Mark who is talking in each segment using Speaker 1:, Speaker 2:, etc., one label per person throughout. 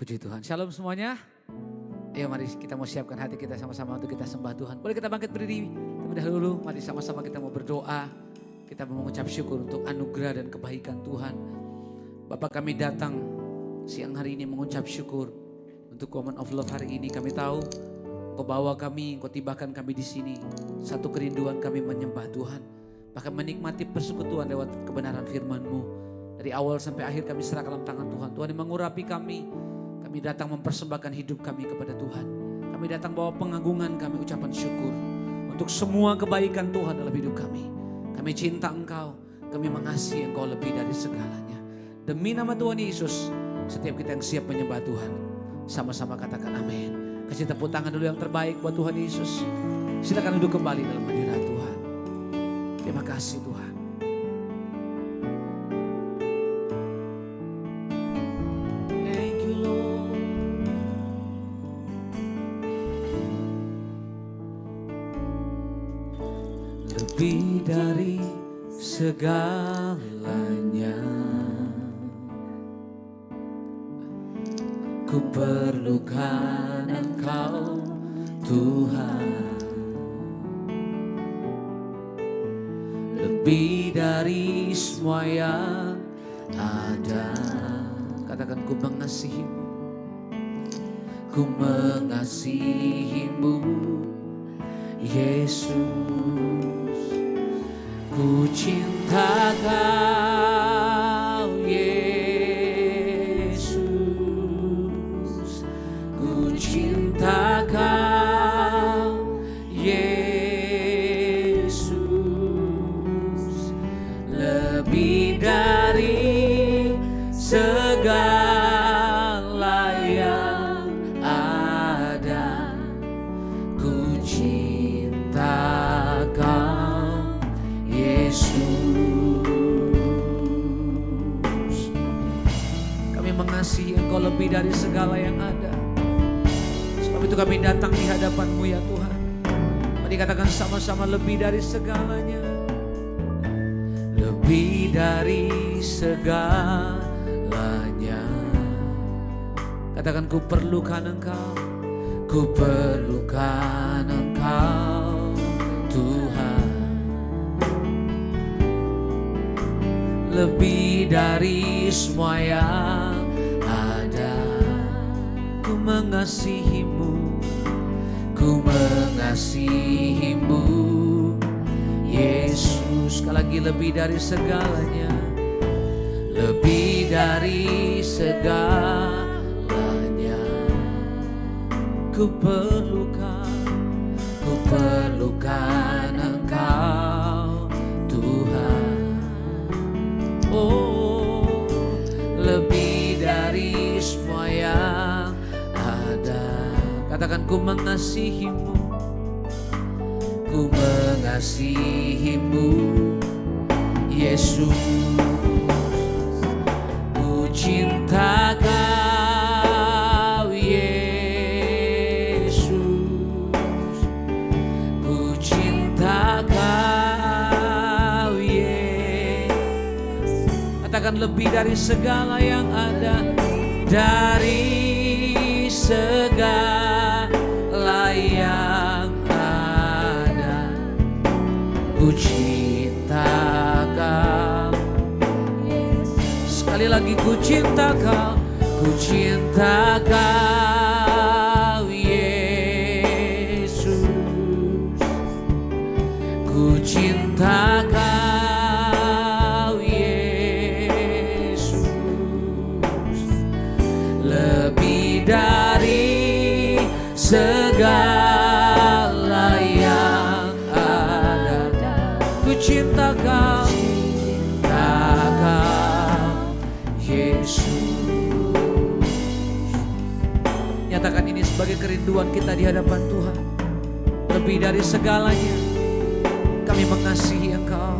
Speaker 1: Puji Tuhan. Shalom semuanya. Ayo mari kita mau siapkan hati kita sama-sama untuk kita sembah Tuhan. Boleh kita bangkit berdiri terlebih dahulu. Mari sama-sama kita mau berdoa. Kita mau mengucap syukur untuk anugerah dan kebaikan Tuhan. Bapa, kami datang siang hari ini mengucap syukur untuk Woman of Love hari ini. Kami tahu Kau bawa kami, Kau tibakan kami di sini. Satu kerinduan kami menyembah Tuhan. Bahkan menikmati persekutuan lewat kebenaran firman-Mu. Dari awal sampai akhir kami serahkan dalam tangan Tuhan. Tuhan yang mengurapi kami. Kami datang mempersembahkan hidup kami kepada Tuhan. Kami datang bawa pengagungan kami, ucapan syukur. Untuk semua kebaikan Tuhan dalam hidup kami. Kami cinta Engkau, kami mengasihi Engkau lebih dari segalanya. Demi nama Tuhan Yesus, setiap kita yang siap menyembah Tuhan. Sama-sama katakan amin. Kasih tepuk tangan dulu yang terbaik buat Tuhan Yesus. Silakan duduk kembali dalam hadirat Tuhan. Terima kasih Tuhan. Lebih dari segalanya, ku perlukan Engkau Tuhan. Lebih dari semua yang ada. Katakan ku mengasihimu. Ku mengasihimu Yesus. Ku cinta Kau Yesus. Ku cinta Kau Yesus. Lebih dari segala yang ada. Ku cinta Kau Yesus. Kami mengasihi Engkau lebih dari segala yang ada. Sebab itu kami datang di hadapan-Mu ya Tuhan. Mari katakan sama-sama, lebih dari segalanya. Lebih dari segalanya. Katakan ku perlukan Engkau. Ku perlukan Engkau Tuhan. Lebih dari semua yang ada. Ku mengasihimu. Ku mengasihimu Yesus. Sekali lagi, lebih dari segalanya. Lebih dari segalanya. Ku perlukan Engkau Tuhan. Oh, lebih dari semua yang ada. Katakan ku mengasihimu. Ku mengasihimu Yesus. Ku cinta Kau Yesus. Ku cinta Kau Yesus. Katakan lebih dari segala yang ada. Dari segala yang ada. Ku cinta Kau. Sekali lagi, ku cinta Kau. Ku cinta Kau Yesus. Ku cinta Kau Yesus. Lebih dari segala yang ada. Ku cinta Kau. Cinta Kau Yesus. Nyatakan ini sebagai kerinduan kita di hadapan Tuhan. Lebih dari segalanya, kami mengasihi Engkau.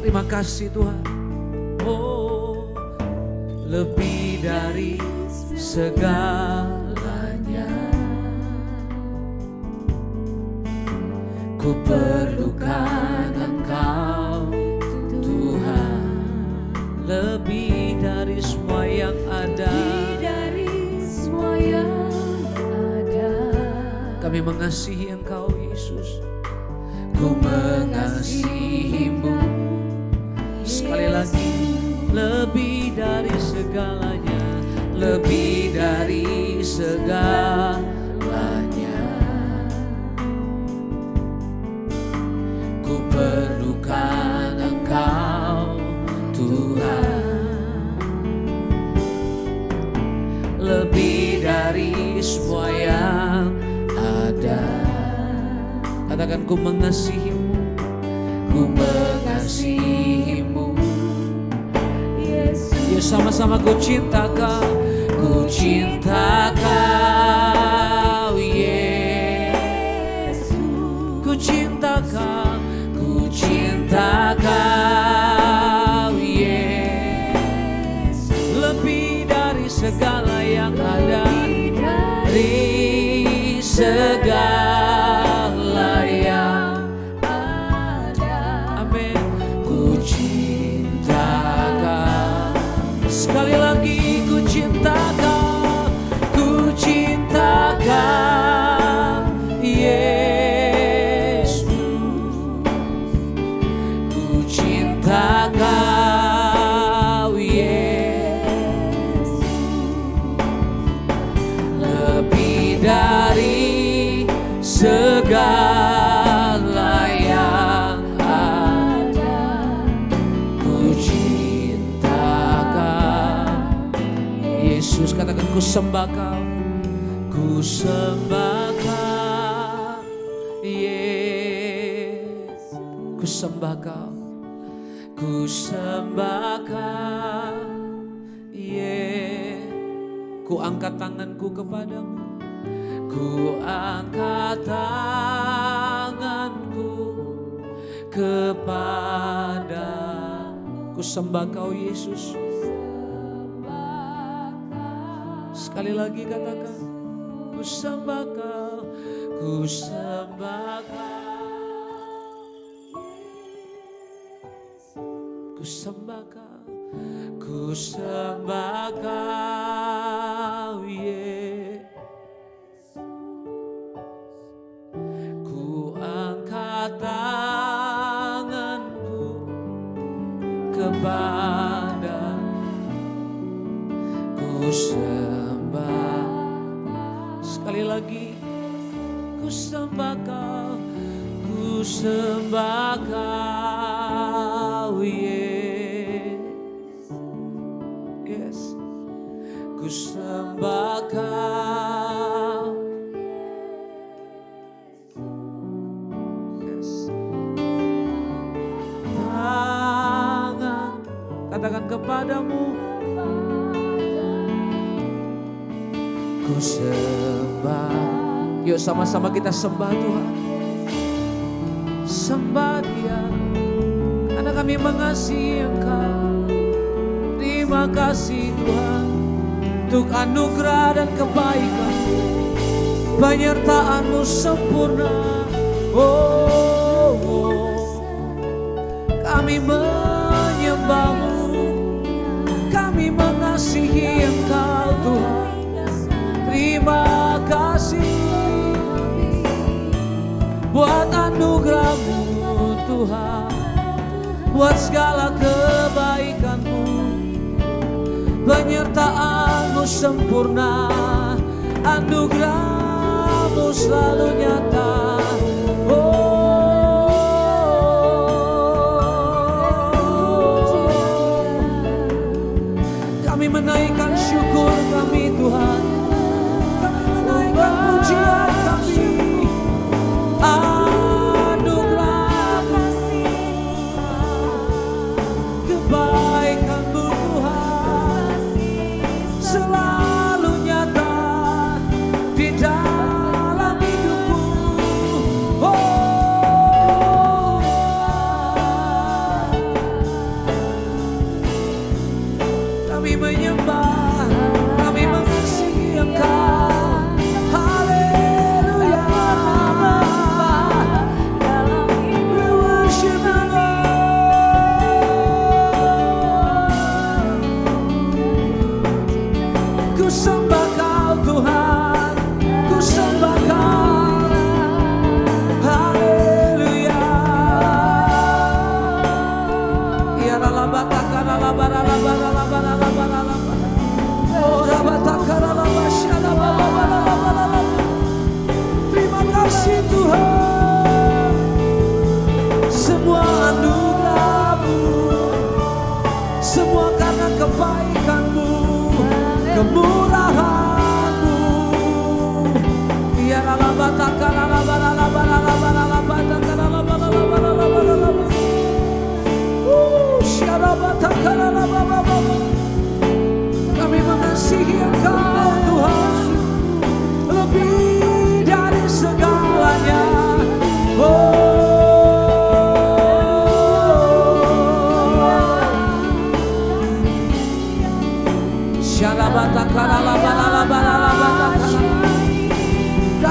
Speaker 1: Terima kasih Tuhan. Oh, lebih dari segalanya. Ku perlukan Engkau Tuhan. Lebih dari semua yang ada. mengasihi Engkau Yesus. Ku mengasihimu. Sekali lagi, lebih dari segalanya, lebih dari segalanya. Ku perlukan Engkau Tuhan, lebih dari semua yang ada. Katakan, ku mengasihimu, ku mengasihimu. Yuk sama-sama, ku cinta Kau, ku cinta Kau Yesus. Ku cinta Kau, ku cinta Kau Yesus. Lebih dari segala yang ada, dari segala yang ada. Amin. Ku cinta Kau. Sekali lagi, ku cinta Kau, ku cinta Kau Yesus. Ku cinta Kau Yesus. Lebih dari segala yang ada, ku cinta Kau Yesus. Katakan, ku sembah Kau, ku sembah Kau Yesus. Ku sembah Kau, ku sembah Kau Yesus. Ku angkat tanganku kepadamu, ku angkat tanganku kepada. Ku sembah Kau Yesus. Sekali lagi katakan, ku sembah Kau, ku sembah Kau, ku sembah Kau, ku sembah Kau Yesus. Ku angkat tanganku kepada. Ku sembah. Sekali lagi, ku sembah Kau, ku sembah Kau Yesus. Yes. Ku sembah Kau. Yes. Tangan, katakan kepadamu, ku sembah. Yuk sama-sama kita sembah Tuhan. Sembah Dia, karena kami mengasihi Engkau. Terima kasih Tuhan untuk anugerah dan kebaikan-Mu, penyertaan-Mu sempurna. Oh, oh. Kami menyembah-Mu, kami mengasihi Engkau Tuhan. Terima kasih buat anugerah-Mu Tuhan, buat segala kebaikan-Mu, penyertaan-Mu sempurna, anugerah-Mu selalu nyata. Kami menaikkan syukur kami Tuhan, kami menaikkan pujian kami. Anugerah kebaikan-Mu Tuhan selalu nyata di dalam hidupku. Oh, kami menyembah, kami mengasihi Engkau. Ku sembah Kau Tuhan, ku sembah Kau.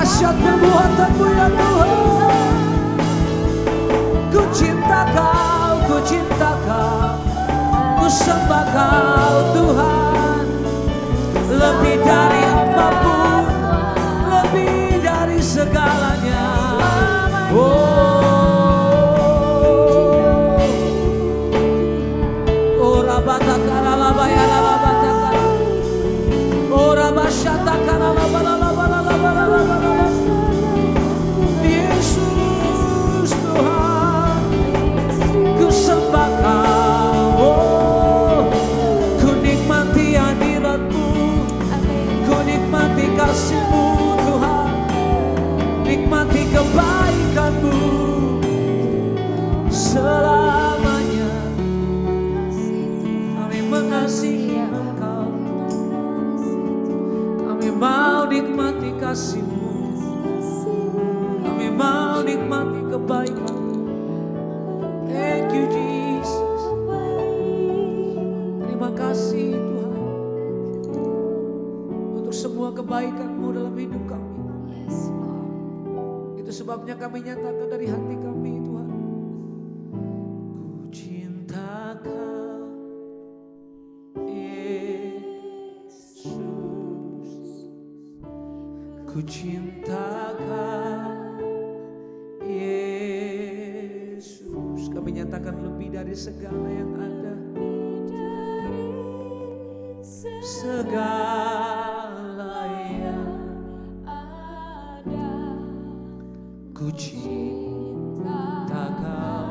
Speaker 1: dahsyat perbuatan-Mu ya Tuhan. Ku cinta Kau, ku cinta Kau, ku sembah Kau Tuhan. Lebih dari apapun, lebih dari segalanya. Oh rabataka lalabaya lalabataka, oh rabashataka lalabalalabalalabalalabalala. Yesus Tuhan, ku sembah Kau. Oh, ku nikmati hadirat-Mu, ku nikmati kasih-Mu Tuhan, nikmati kebaikan-Mu selamanya. Kami mengasihi Engkau, kami mau nikmati kasih-Mu, kami mau nikmati kebaikan. Thank you Jesus. Terima kasih Tuhan untuk semua kebaikan-Mu dalam hidup kami. Itu sebabnya kami nyatakan dari hati kami Tuhan. Ku cinta Kau Yesus, ku cinta Kau Yesus. Kami nyatakan lebih dari segala yang ada, segala yang ada. Ku cinta Kau.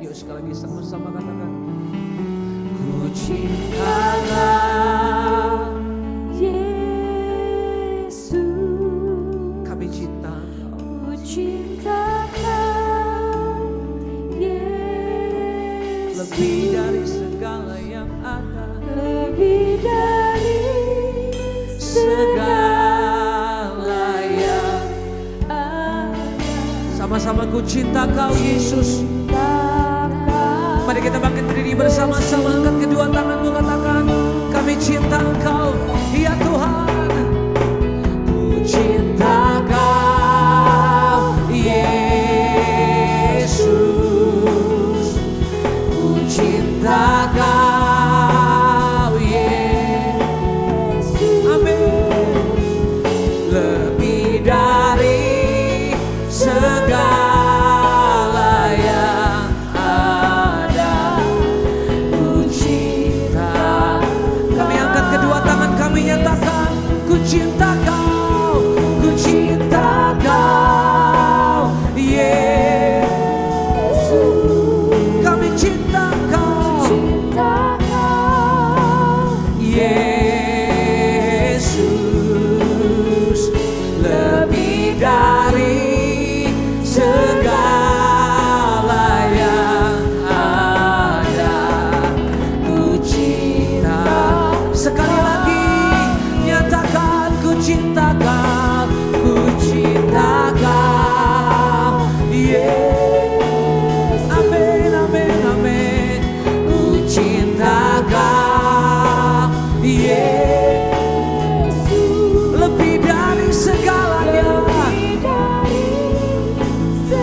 Speaker 1: Yuk sekali lagi sama-sama katakan. Ku cinta Kau Yesus. Kami cinta Kau. Ku cinta Kau Yesus. Lebih dari segala yang ada, lebih dari segala yang ada. Sama-sama ku cinta Kau Yesus. Mari kita bangkit berdiri bersama-sama, angkat kedua tanganmu, katakan kami cinta Engkau ya Tuhan. Ku cinta Kau Yesus, ku cinta Kau Yesus. Amin. Lebih dari segala yang ada, ku cinta. Kami angkat kedua tangan, kami nyatakan ku cinta Kau, ku cinta Kau Yesus. Kami cinta Kau Yesus. Lebih dari segala yang ada, ku cinta. Sekali lagi nyatakan ku cinta Kau, ku cinta Kau Yesus. Amin, amin, amin. Ku cinta Kau Yesus. Lebih dari segalanya,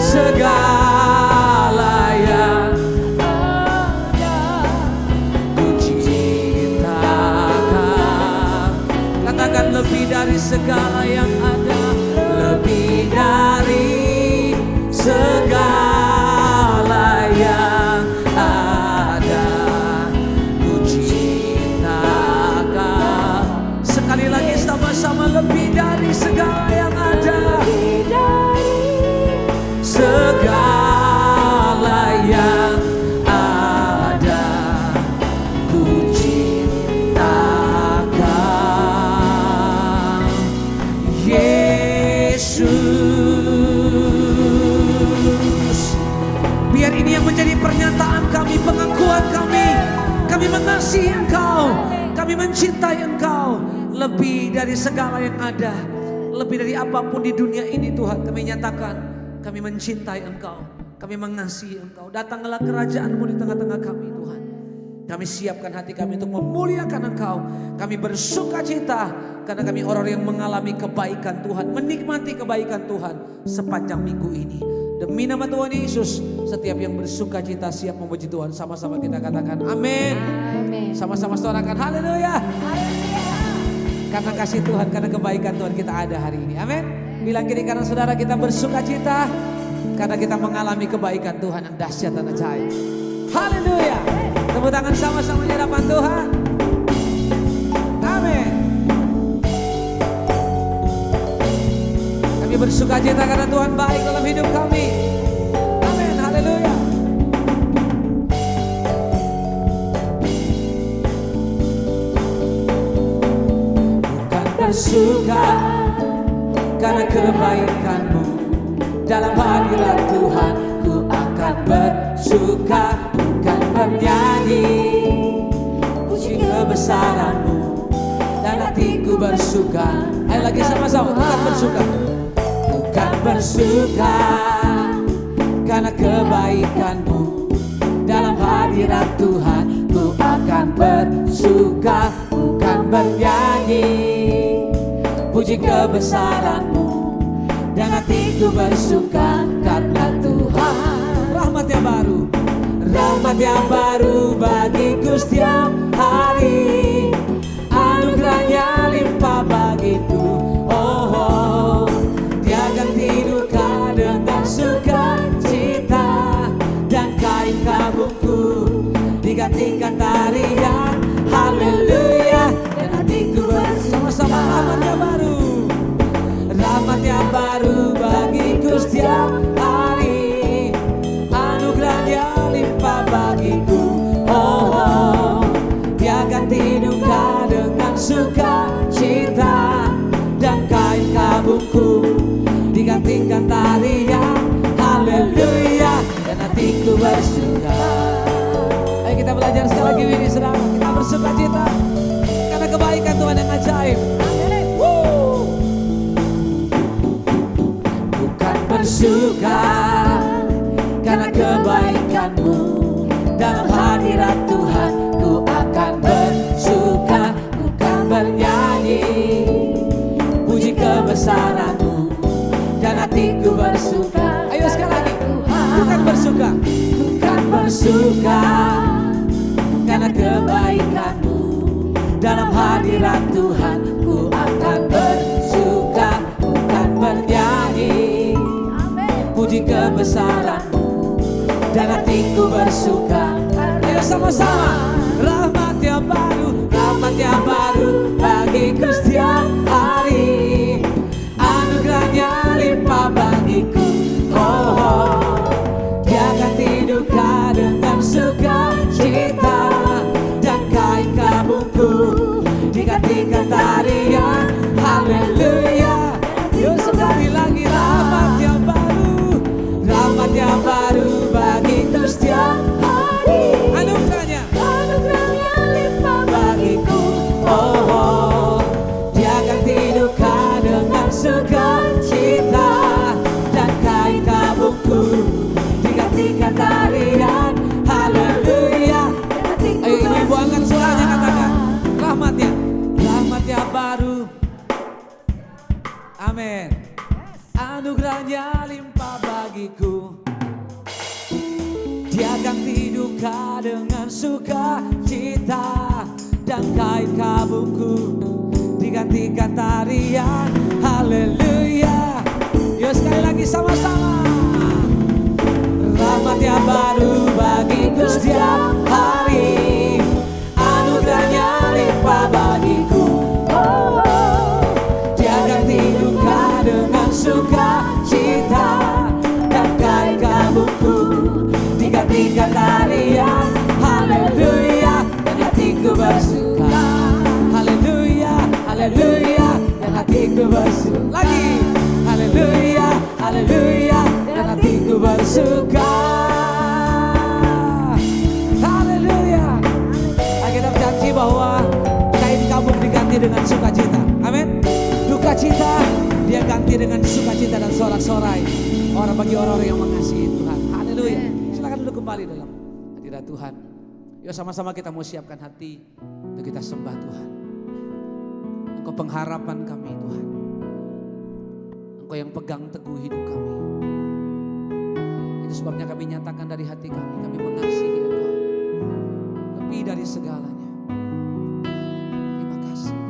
Speaker 1: segala yang ada, ku cinta Kau. Katakan lebih dari segala yang ada, lebih dari segala yang ada, ku cinta Kau. Sekali lagi sama-sama, lebih dari segala yang ada, segala yang ada, ku cinta Kau Yesus. Biar ini yang menjadi pernyataan kami, pengakuan kami. Kami mengasihi Engkau, kami mencintai Engkau lebih dari segala yang ada, lebih dari apapun di dunia ini Tuhan. Kami nyatakan kami mencintai Engkau, kami mengasihi Engkau. Datanglah kerajaan-Mu di tengah-tengah kami Tuhan. Kami siapkan hati kami untuk memuliakan Engkau. Kami bersuka cita karena kami orang yang mengalami kebaikan Tuhan, menikmati kebaikan Tuhan sepanjang minggu ini. Demi nama Tuhan Yesus, setiap yang bersuka cita siap memuji Tuhan. Sama-sama kita katakan amin. Sama-sama suarakan haleluya. Karena kasih Tuhan, karena kebaikan Tuhan kita ada hari ini. Amin. Bilang kiri kanan saudara, kita bersuka cita karena kita mengalami kebaikan Tuhan yang dahsyat dan ajaib. Haleluya. Tepuk tangan sama-sama di hadapan Tuhan. Amin. Kami bersuka cita karena Tuhan baik dalam hidup kami. Amin. Haleluya. Bukan bersuka karena kebaikan-Mu, dalam hadirat Tuhan ku akan bersuka. Bukan bernyanyi puji kebesaran-Mu, dan hatiku bersuka. Ayo lagi sama-sama, bukan bersuka. Bukan bersuka karena kebaikan-Mu, dalam hadirat Tuhan ku akan bersuka. Bukan bernyanyi puji kebesaran-Mu, dan hatiku bersuka karena Tuhan. Rahmat yang baru, rahmat yang baru bagiku setiap hari. Anugerahnya limpah bagiku. Oh, Dia ganti duka dengan sukacita, dan kain kabungku digantikan tarian. Haleluya. Dan hatiku bersama-sama. Rahmat yang baru, rahmat yang baru bagiku setiap hari. Anugerahnya limpah bagiku. Oh, Dia ganti duka dengan sukacita, dan kain kabungku digantikan tarian. Haleluya. Dan hatiku bersuka. Ayo kita belajar sekali lagi ini saudara. Kita bersuka cita karena kebaikan Tuhan yang ajaib. Bukan bersuka karena kebaikan-Mu, dalam hadirat Tuhan ku akan bersuka. Bukan bernyanyi puji kebesaran-Mu, dan hatiku bersuka. Ayo sekali lagi. Bukan bersuka, bukan bersuka karena kebaikan-Mu, dalam hadirat Tuhan ku akan bersuka. Bukan bernyanyi puji kebesaran-Mu, dan hatiku bersuka. Ayo sama-sama. Rahmat yang baru bagiku setiap hari. Anugerahnya limpah bagiku. Oh, Dia ganti duka dengan sukacita, dan kain kabungku digantikan tarian. Haleluya. Yuk sekali lagi. Rahmat yang baru bagiku setiap hari. Anugerahnya limpah bagiku. Oh, Dia ganti duka dengan sukacita, dan kain kabungku digantikan tarian. Haleluya. Ayo ibu angkat suaranya, katakan rahmatnya, rahmat yang baru. Amin. Anugerahnya limpah bagiku. Dia ganti duka dengan sukacita, dan kain kabungku digantikan tarian. Haleluya. Yuk sekali lagi sama-sama. Rahmat yang baru bagiku setiap hari. Anugerahnya limpah bagiku. Oh, Dia ganti duka dengan sukacita, dan kain kabungku digantikan tarian. Haleluya. Dan hatiku bersuka. Haleluya. Haleluya. Dan hatiku bersuka. Lagi. Haleluya. Haleluya. Dan hatiku bersuka. Haleluya. Kita berjanji bahwa kain kabung diganti dengan sukacita. Amin. Duka cita Dia ganti dengan sukacita dan sorak-sorai. Bagi orang-orang yang mengasihi Tuhan. Haleluya. Silakan duduk kembali dalam hadirat Tuhan. Yuk sama-sama kita mau siapkan hati untuk kita sembah Tuhan. Engkau pengharapan kami Tuhan. Engkau yang pegang teguh hidup kami. Itu sebabnya kami nyatakan dari hati kami mengasihi Engkau lebih dari segalanya. Terima kasih.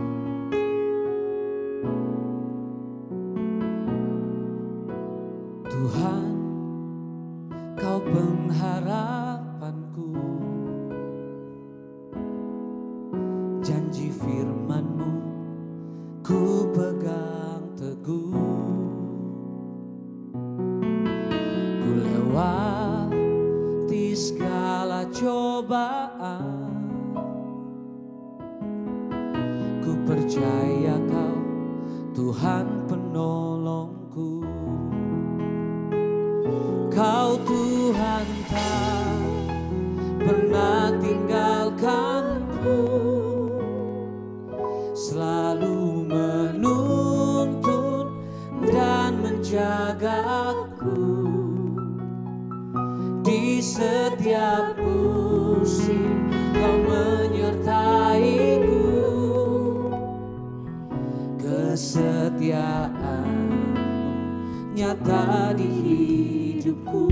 Speaker 1: Tuhan, Kau pengharapanku. Janji firman-Mu ku pegang teguh. Ku lewati segala cobaan. Ku percaya Kau Tuhan penolongku. Kau Tuhan tak pernah tinggalkanku. Selalu menuntun dan menjagaku. Di setiap musim Kau menyertaiku. Kesetiaan nyata di hidupku.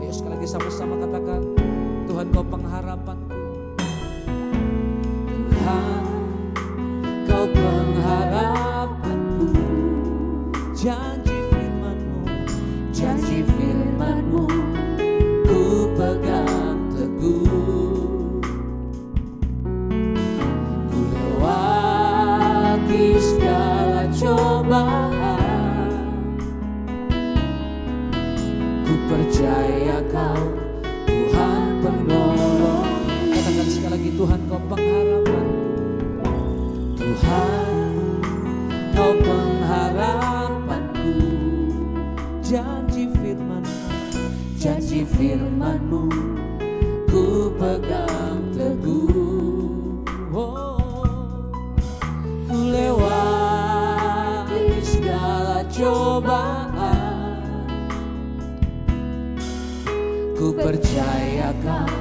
Speaker 1: Ayo sekali lagi sama-sama katakan, Tuhan Kau pengharapanku. Tuhan, Kau pengharapanku. Janji firman-Mu ku pegang teguh. Ku lewati segala cobaan. Ku percaya Kau Tuhan penolong. Katakan sekali lagi, Tuhan Kau pengharapan. Tuhan, Kau pengharapanku. Janji firman-Mu ku pegang teguh. Ku lewati segala cobaan. Ku percaya Kau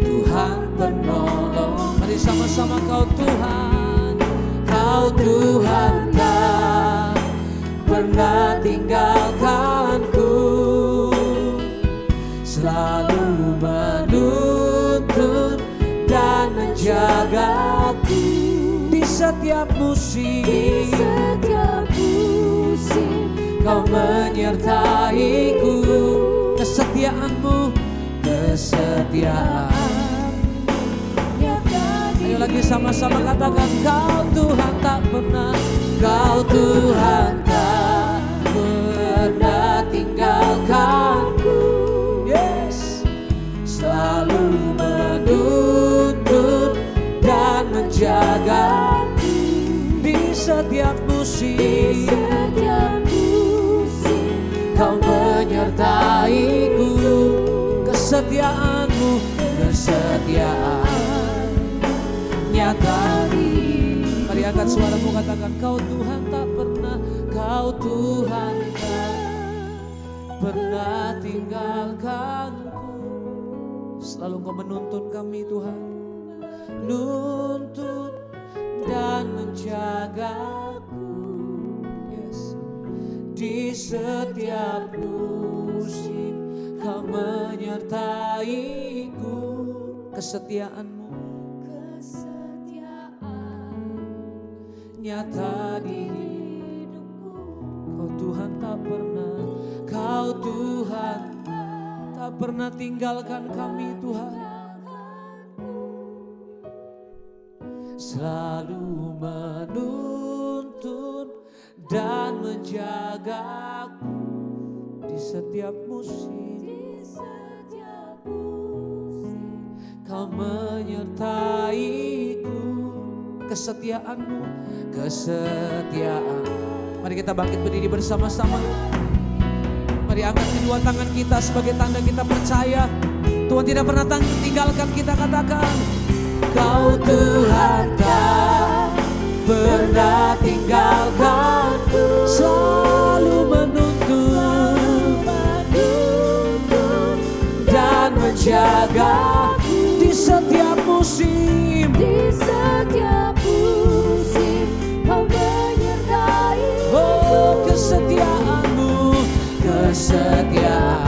Speaker 1: Tuhan penolong. Mari sama-sama, Kau Tuhan. Kau Tuhan tak pernah tinggalkanku. Selalu menuntun dan menjagaku. Di setiap musim Kau menyertaiku. Kesetiaan-Mu, kesetiaan. Ayo lagi sama-sama katakan, Kau Tuhan tak pernah, Kau Tuhan tak pernah tinggalkanku. Yes, selalu menuntun dan menjagaku. Di setiap musim Kau menyertaiku. Kesetiaan-Mu, kesetiaan nyata. Mari angkat suaramu, katakan, Kau Tuhan tak pernah, Kau Tuhan tak pernah tinggalkanku. Selalu Kau menuntun kami Tuhan, nuntun dan menjagaku. Yes. Di setiap musim Kau menyertaiku. Kesetiaan-Mu nyata di hidupku. Kau Tuhan tak pernah, Kau Tuhan tak pernah tinggalkan kami Tuhan. Selalu menuntun dan menjagaku. Di setiap musim Kau menyertaiku. Kesetiaan-Mu, kesetiaan. Mari kita bangkit berdiri bersama-sama. Mari angkat kedua tangan kita sebagai tanda kita percaya Tuhan tidak pernah tinggalkan kita. Katakan, Kau Tuhan tak pernah tinggalkanku. Selalu menuntun dan menjaga di setiap musim.
Speaker 2: Di setiap musim Kau menyertai.
Speaker 1: Oh, kesetiaan-Mu, kesetiaan.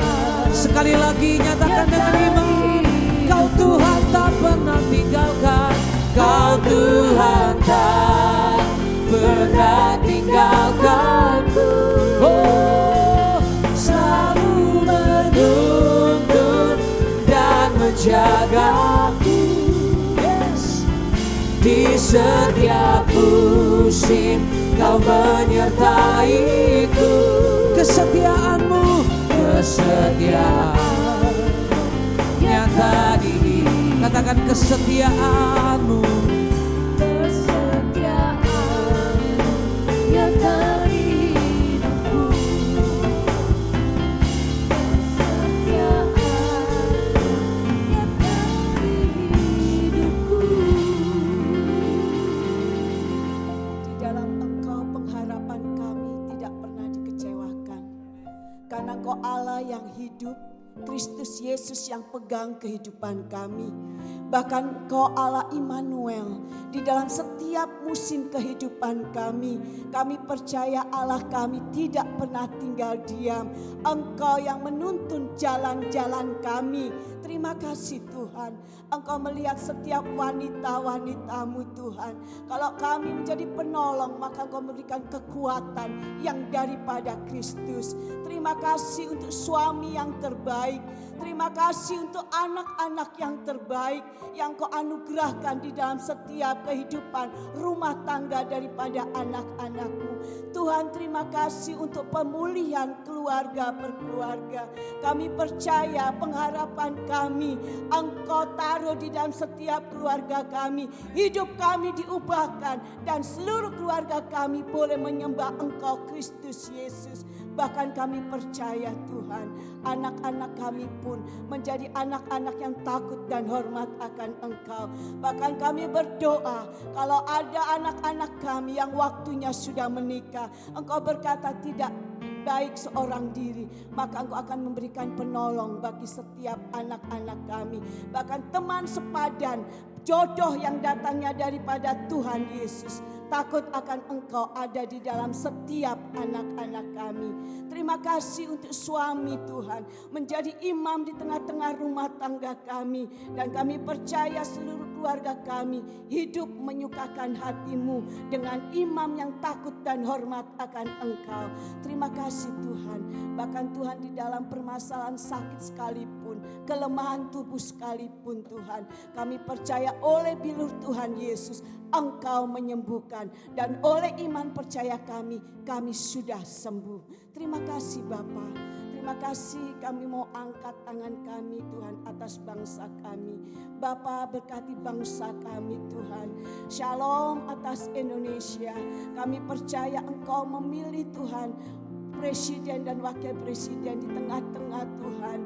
Speaker 1: Sekali lagi nyatakan dengan iman. Kau Tuhan tak pernah tinggalkan. Kau Tuhan tak pernah tinggalkanku. Oh, selalu menuntun dan menjagaku. Yes. Di setiap musim Kau menyertaiku. Kesetiaan-Mu, kesetiaan nyata di. Katakan kesetiaan-Mu.
Speaker 2: Kesetiaan nyata di hidupku. Kesetiaan nyata di hidupku.
Speaker 3: Di dalam Engkau pengharapan kami tidak pernah dikecewakan. Karena Engkau Allah yang hidup, Kristus Yesus yang pegang kehidupan kami. Bahkan Engkau Allah Immanuel di dalam setiap musim kehidupan kami. Kami percaya Allah kami tidak pernah tinggal diam. Engkau yang menuntun jalan-jalan kami. Terima kasih Tuhan. Engkau melihat setiap wanita-wanita-Mu Tuhan. Kalau kami menjadi penolong, maka Engkau memberikan kekuatan yang daripada Kristus. Terima kasih untuk suami yang terbaik. Terima kasih untuk anak-anak yang terbaik yang Kau anugerahkan di dalam setiap kehidupan rumah tangga daripada anak-anak-Mu. Tuhan, terima kasih untuk pemulihan keluarga per keluarga. Kami percaya pengharapan kami Engkau taruh di dalam setiap keluarga kami. Hidup kami diubahkan dan seluruh keluarga kami boleh menyembah Engkau Kristus Yesus. Bahkan kami percaya Tuhan, anak-anak kami pun menjadi anak-anak yang takut dan hormat akan Engkau. Bahkan kami berdoa, kalau ada anak-anak kami yang waktunya sudah menikah, Engkau berkata tidak baik seorang diri, maka Engkau akan memberikan penolong bagi setiap anak-anak kami. Bahkan teman sepadan, jodoh yang datangnya daripada Tuhan Yesus. Takut akan Engkau ada di dalam setiap anak-anak kami. Terima kasih untuk suami Tuhan, menjadi imam di tengah-tengah rumah tangga kami. Dan kami percaya seluruh keluarga kami hidup menyukakan hati-Mu dengan imam yang takut dan hormat akan Engkau. Terima kasih Tuhan. Bahkan Tuhan di dalam permasalahan sakit sekalipun, kelemahan tubuh sekalipun Tuhan, kami percaya oleh bilur Tuhan Yesus Engkau menyembuhkan. Dan oleh iman percaya kami sudah sembuh. Terima kasih Bapa. Terima kasih, kami mau angkat tangan kami Tuhan atas bangsa kami. Bapa, berkati bangsa kami Tuhan. Shalom atas Indonesia. Kami percaya Engkau memilih Tuhan presiden dan wakil presiden di tengah-tengah Tuhan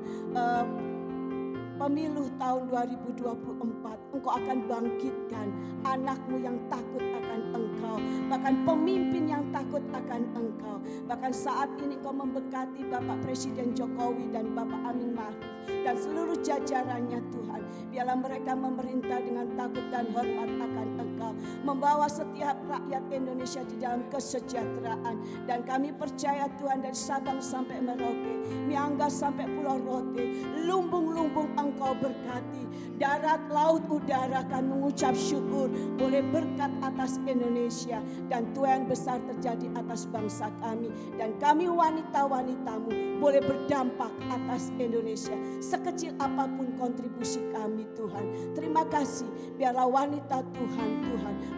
Speaker 3: pemilu tahun 2024. Engkau akan bangkitkan anak-Mu yang takut akan Engkau. Bahkan pemimpin yang takut akan Engkau. Bahkan saat ini Engkau memberkati Bapak Presiden Jokowi dan Bapak Amin Ma'ruf dan seluruh jajarannya Tuhan. Biarlah mereka memerintah dengan takut dan hormat akan Engkau. Membawa setiap rakyat Indonesia di dalam kesejahteraan. Dan kami percaya Tuhan, dari Sabang sampai Merauke, Miangas sampai Pulau Rote, lumbung-lumbung Engkau berkati. Darat, laut, udara kami mengucap syukur boleh berkat atas Indonesia. Dan Tuhan besar terjadi atas bangsa kami. Dan kami wanita-wanita-Mu boleh berdampak atas Indonesia. Sekecil apapun kontribusi kami Tuhan. Terima kasih. Biarlah wanita Tuhan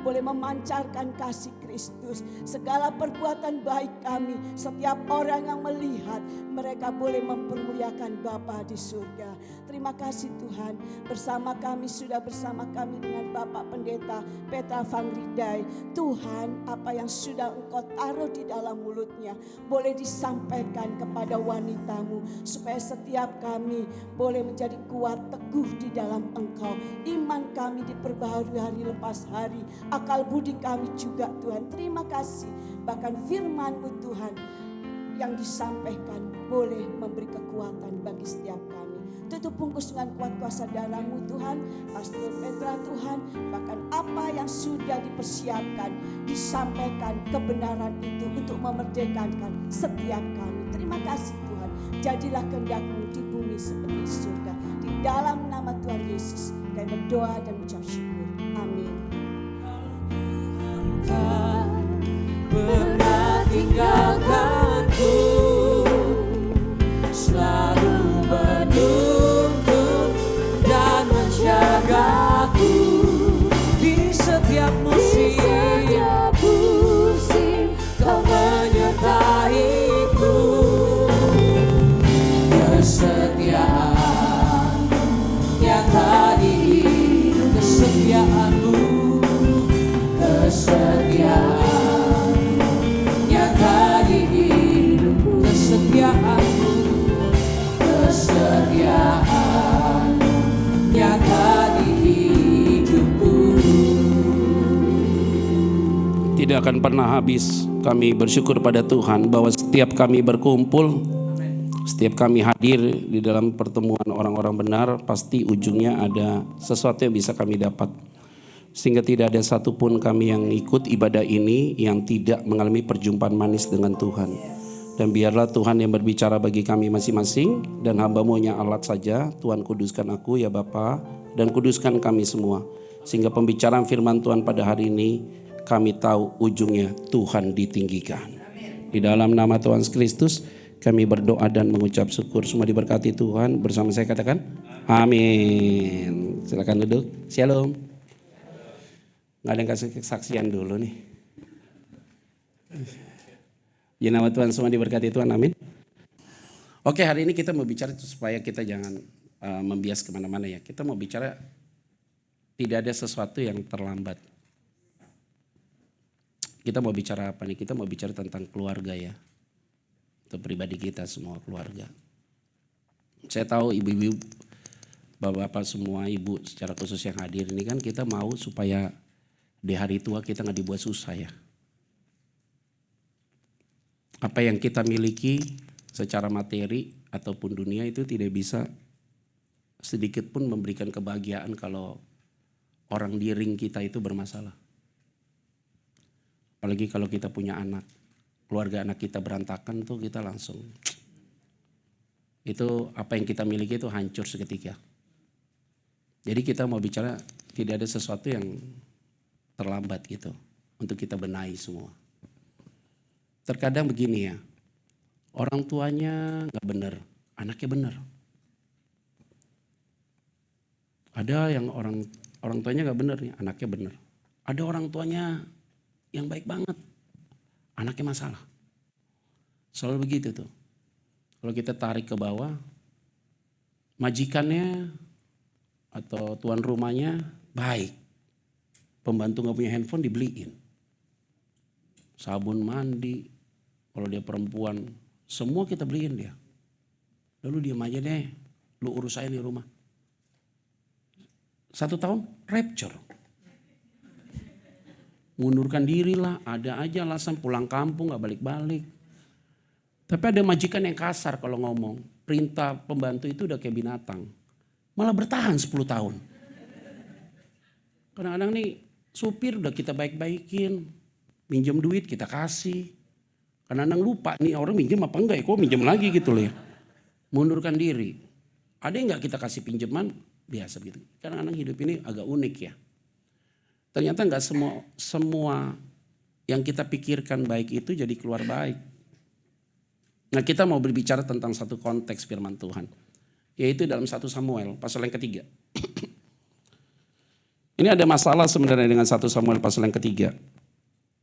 Speaker 3: boleh memancarkan kasih Kristus. Segala perbuatan baik kami, setiap orang yang melihat, mereka boleh mempermuliakan Bapa di surga. Terima kasih Tuhan. Sudah bersama kami dengan Bapak Pendeta Petra Van Ridai. Tuhan, apa yang sudah Engkau taruh di dalam mulutnya boleh disampaikan kepada wanita-Mu, supaya setiap kami boleh menjadi kuat teguh di dalam Engkau. Iman kami diperbaharui hari lepas hari, akal budi kami juga Tuhan. Terima kasih. Bahkan firman-Mu Tuhan yang disampaikan boleh memberi kekuatan bagi setiap kami. Tutup bungkus dengan kuat kuasa darah-Mu Tuhan, Pastor Petra Tuhan, bahkan apa yang sudah dipersiapkan, disampaikan kebenaran itu untuk memerdekakan setiap kami. Terima kasih Tuhan, jadilah kehendak-Mu di bumi seperti di surga. Di dalam nama Tuhan Yesus, kami berdoa dan ucap syukur. Amin.
Speaker 2: Pernah tinggalkanku, selalu menuntun dan menjagaku
Speaker 1: Di setiap
Speaker 2: di
Speaker 1: musim
Speaker 2: setiap musim. Kau
Speaker 1: menyertaiku. Kesetiaan yang tadi kesetiaanmu, kesetiaan yang tadi hidupku, kesetiaanmu, kesetiaan yang tadi hidupku.
Speaker 4: Tidak akan pernah habis. Kami bersyukur pada Tuhan bahwa setiap kami berkumpul, setiap kami hadir di dalam pertemuan orang-orang benar, pasti ujungnya ada sesuatu yang bisa kami dapat. Sehingga tidak ada satupun kami yang ikut ibadah ini yang tidak mengalami perjumpaan manis dengan Tuhan. Dan biarlah Tuhan yang berbicara bagi kami masing-masing, dan hamba-Mu hanya alat saja. Tuhan, kuduskan aku ya Bapa, dan kuduskan kami semua. Sehingga pembicaraan firman Tuhan pada hari ini, kami tahu ujungnya Tuhan ditinggikan. Di dalam nama Tuhan Yesus Kristus, kami berdoa dan mengucap syukur. Semua diberkati Tuhan. Bersama saya katakan, amin. Silakan duduk. Shalom. Nggak ada yang kasih kesaksian dulu nih. Ya, nama Tuhan semua diberkati Tuhan, amin. Oke, hari ini kita mau bicara supaya kita jangan membias kemana-mana ya. Kita mau bicara tidak ada sesuatu yang terlambat. Kita mau bicara apa nih? Kita mau bicara tentang keluarga ya. Untuk pribadi kita semua keluarga. Saya tahu ibu-ibu, bapak-bapak semua, ibu secara khusus yang hadir ini kan kita mau supaya di hari tua kita nggak dibuat susah ya. Apa yang kita miliki secara materi ataupun dunia itu tidak bisa sedikit pun memberikan kebahagiaan kalau orang di ring kita itu bermasalah. Apalagi kalau kita punya anak, keluarga anak kita berantakan tuh kita langsung, itu apa yang kita miliki itu hancur seketika. Jadi kita mau bicara tidak ada sesuatu yang terlambat gitu untuk kita benahi semua. Terkadang begini ya, orang tuanya nggak benar, anaknya benar. Ada yang orang tuanya nggak benar nih, anaknya benar. Ada orang tuanya yang baik banget, anaknya masalah. Selalu begitu tuh. Kalau kita tarik ke bawah, majikannya atau tuan rumahnya baik. Pembantu gak punya handphone dibeliin. Sabun mandi, kalau dia perempuan, semua kita beliin dia. Lalu diam aja deh, lu urus aja di rumah. 1 tahun, rapture. Mundurkan diri lah, ada aja alasan pulang kampung gak balik-balik. Tapi ada majikan yang kasar kalau ngomong. Perintah pembantu itu udah kayak binatang. Malah bertahan 10 tahun. Kadang-kadang nih supir udah kita baik-baikin. Minjem duit kita kasih. Kadang-kadang lupa nih orang minjem apa enggak ya, kok minjem lagi gitu loh ya. Mundurkan diri. Ada yang gak kita kasih pinjaman? Biasa gitu. Kadang-kadang hidup ini agak unik ya. Ternyata nggak semua yang kita pikirkan baik itu jadi keluar baik. Nah, kita mau berbicara tentang satu konteks firman Tuhan, yaitu dalam 1 Samuel pasal yang ketiga. Ini ada masalah sebenarnya dengan 1 Samuel pasal yang ketiga.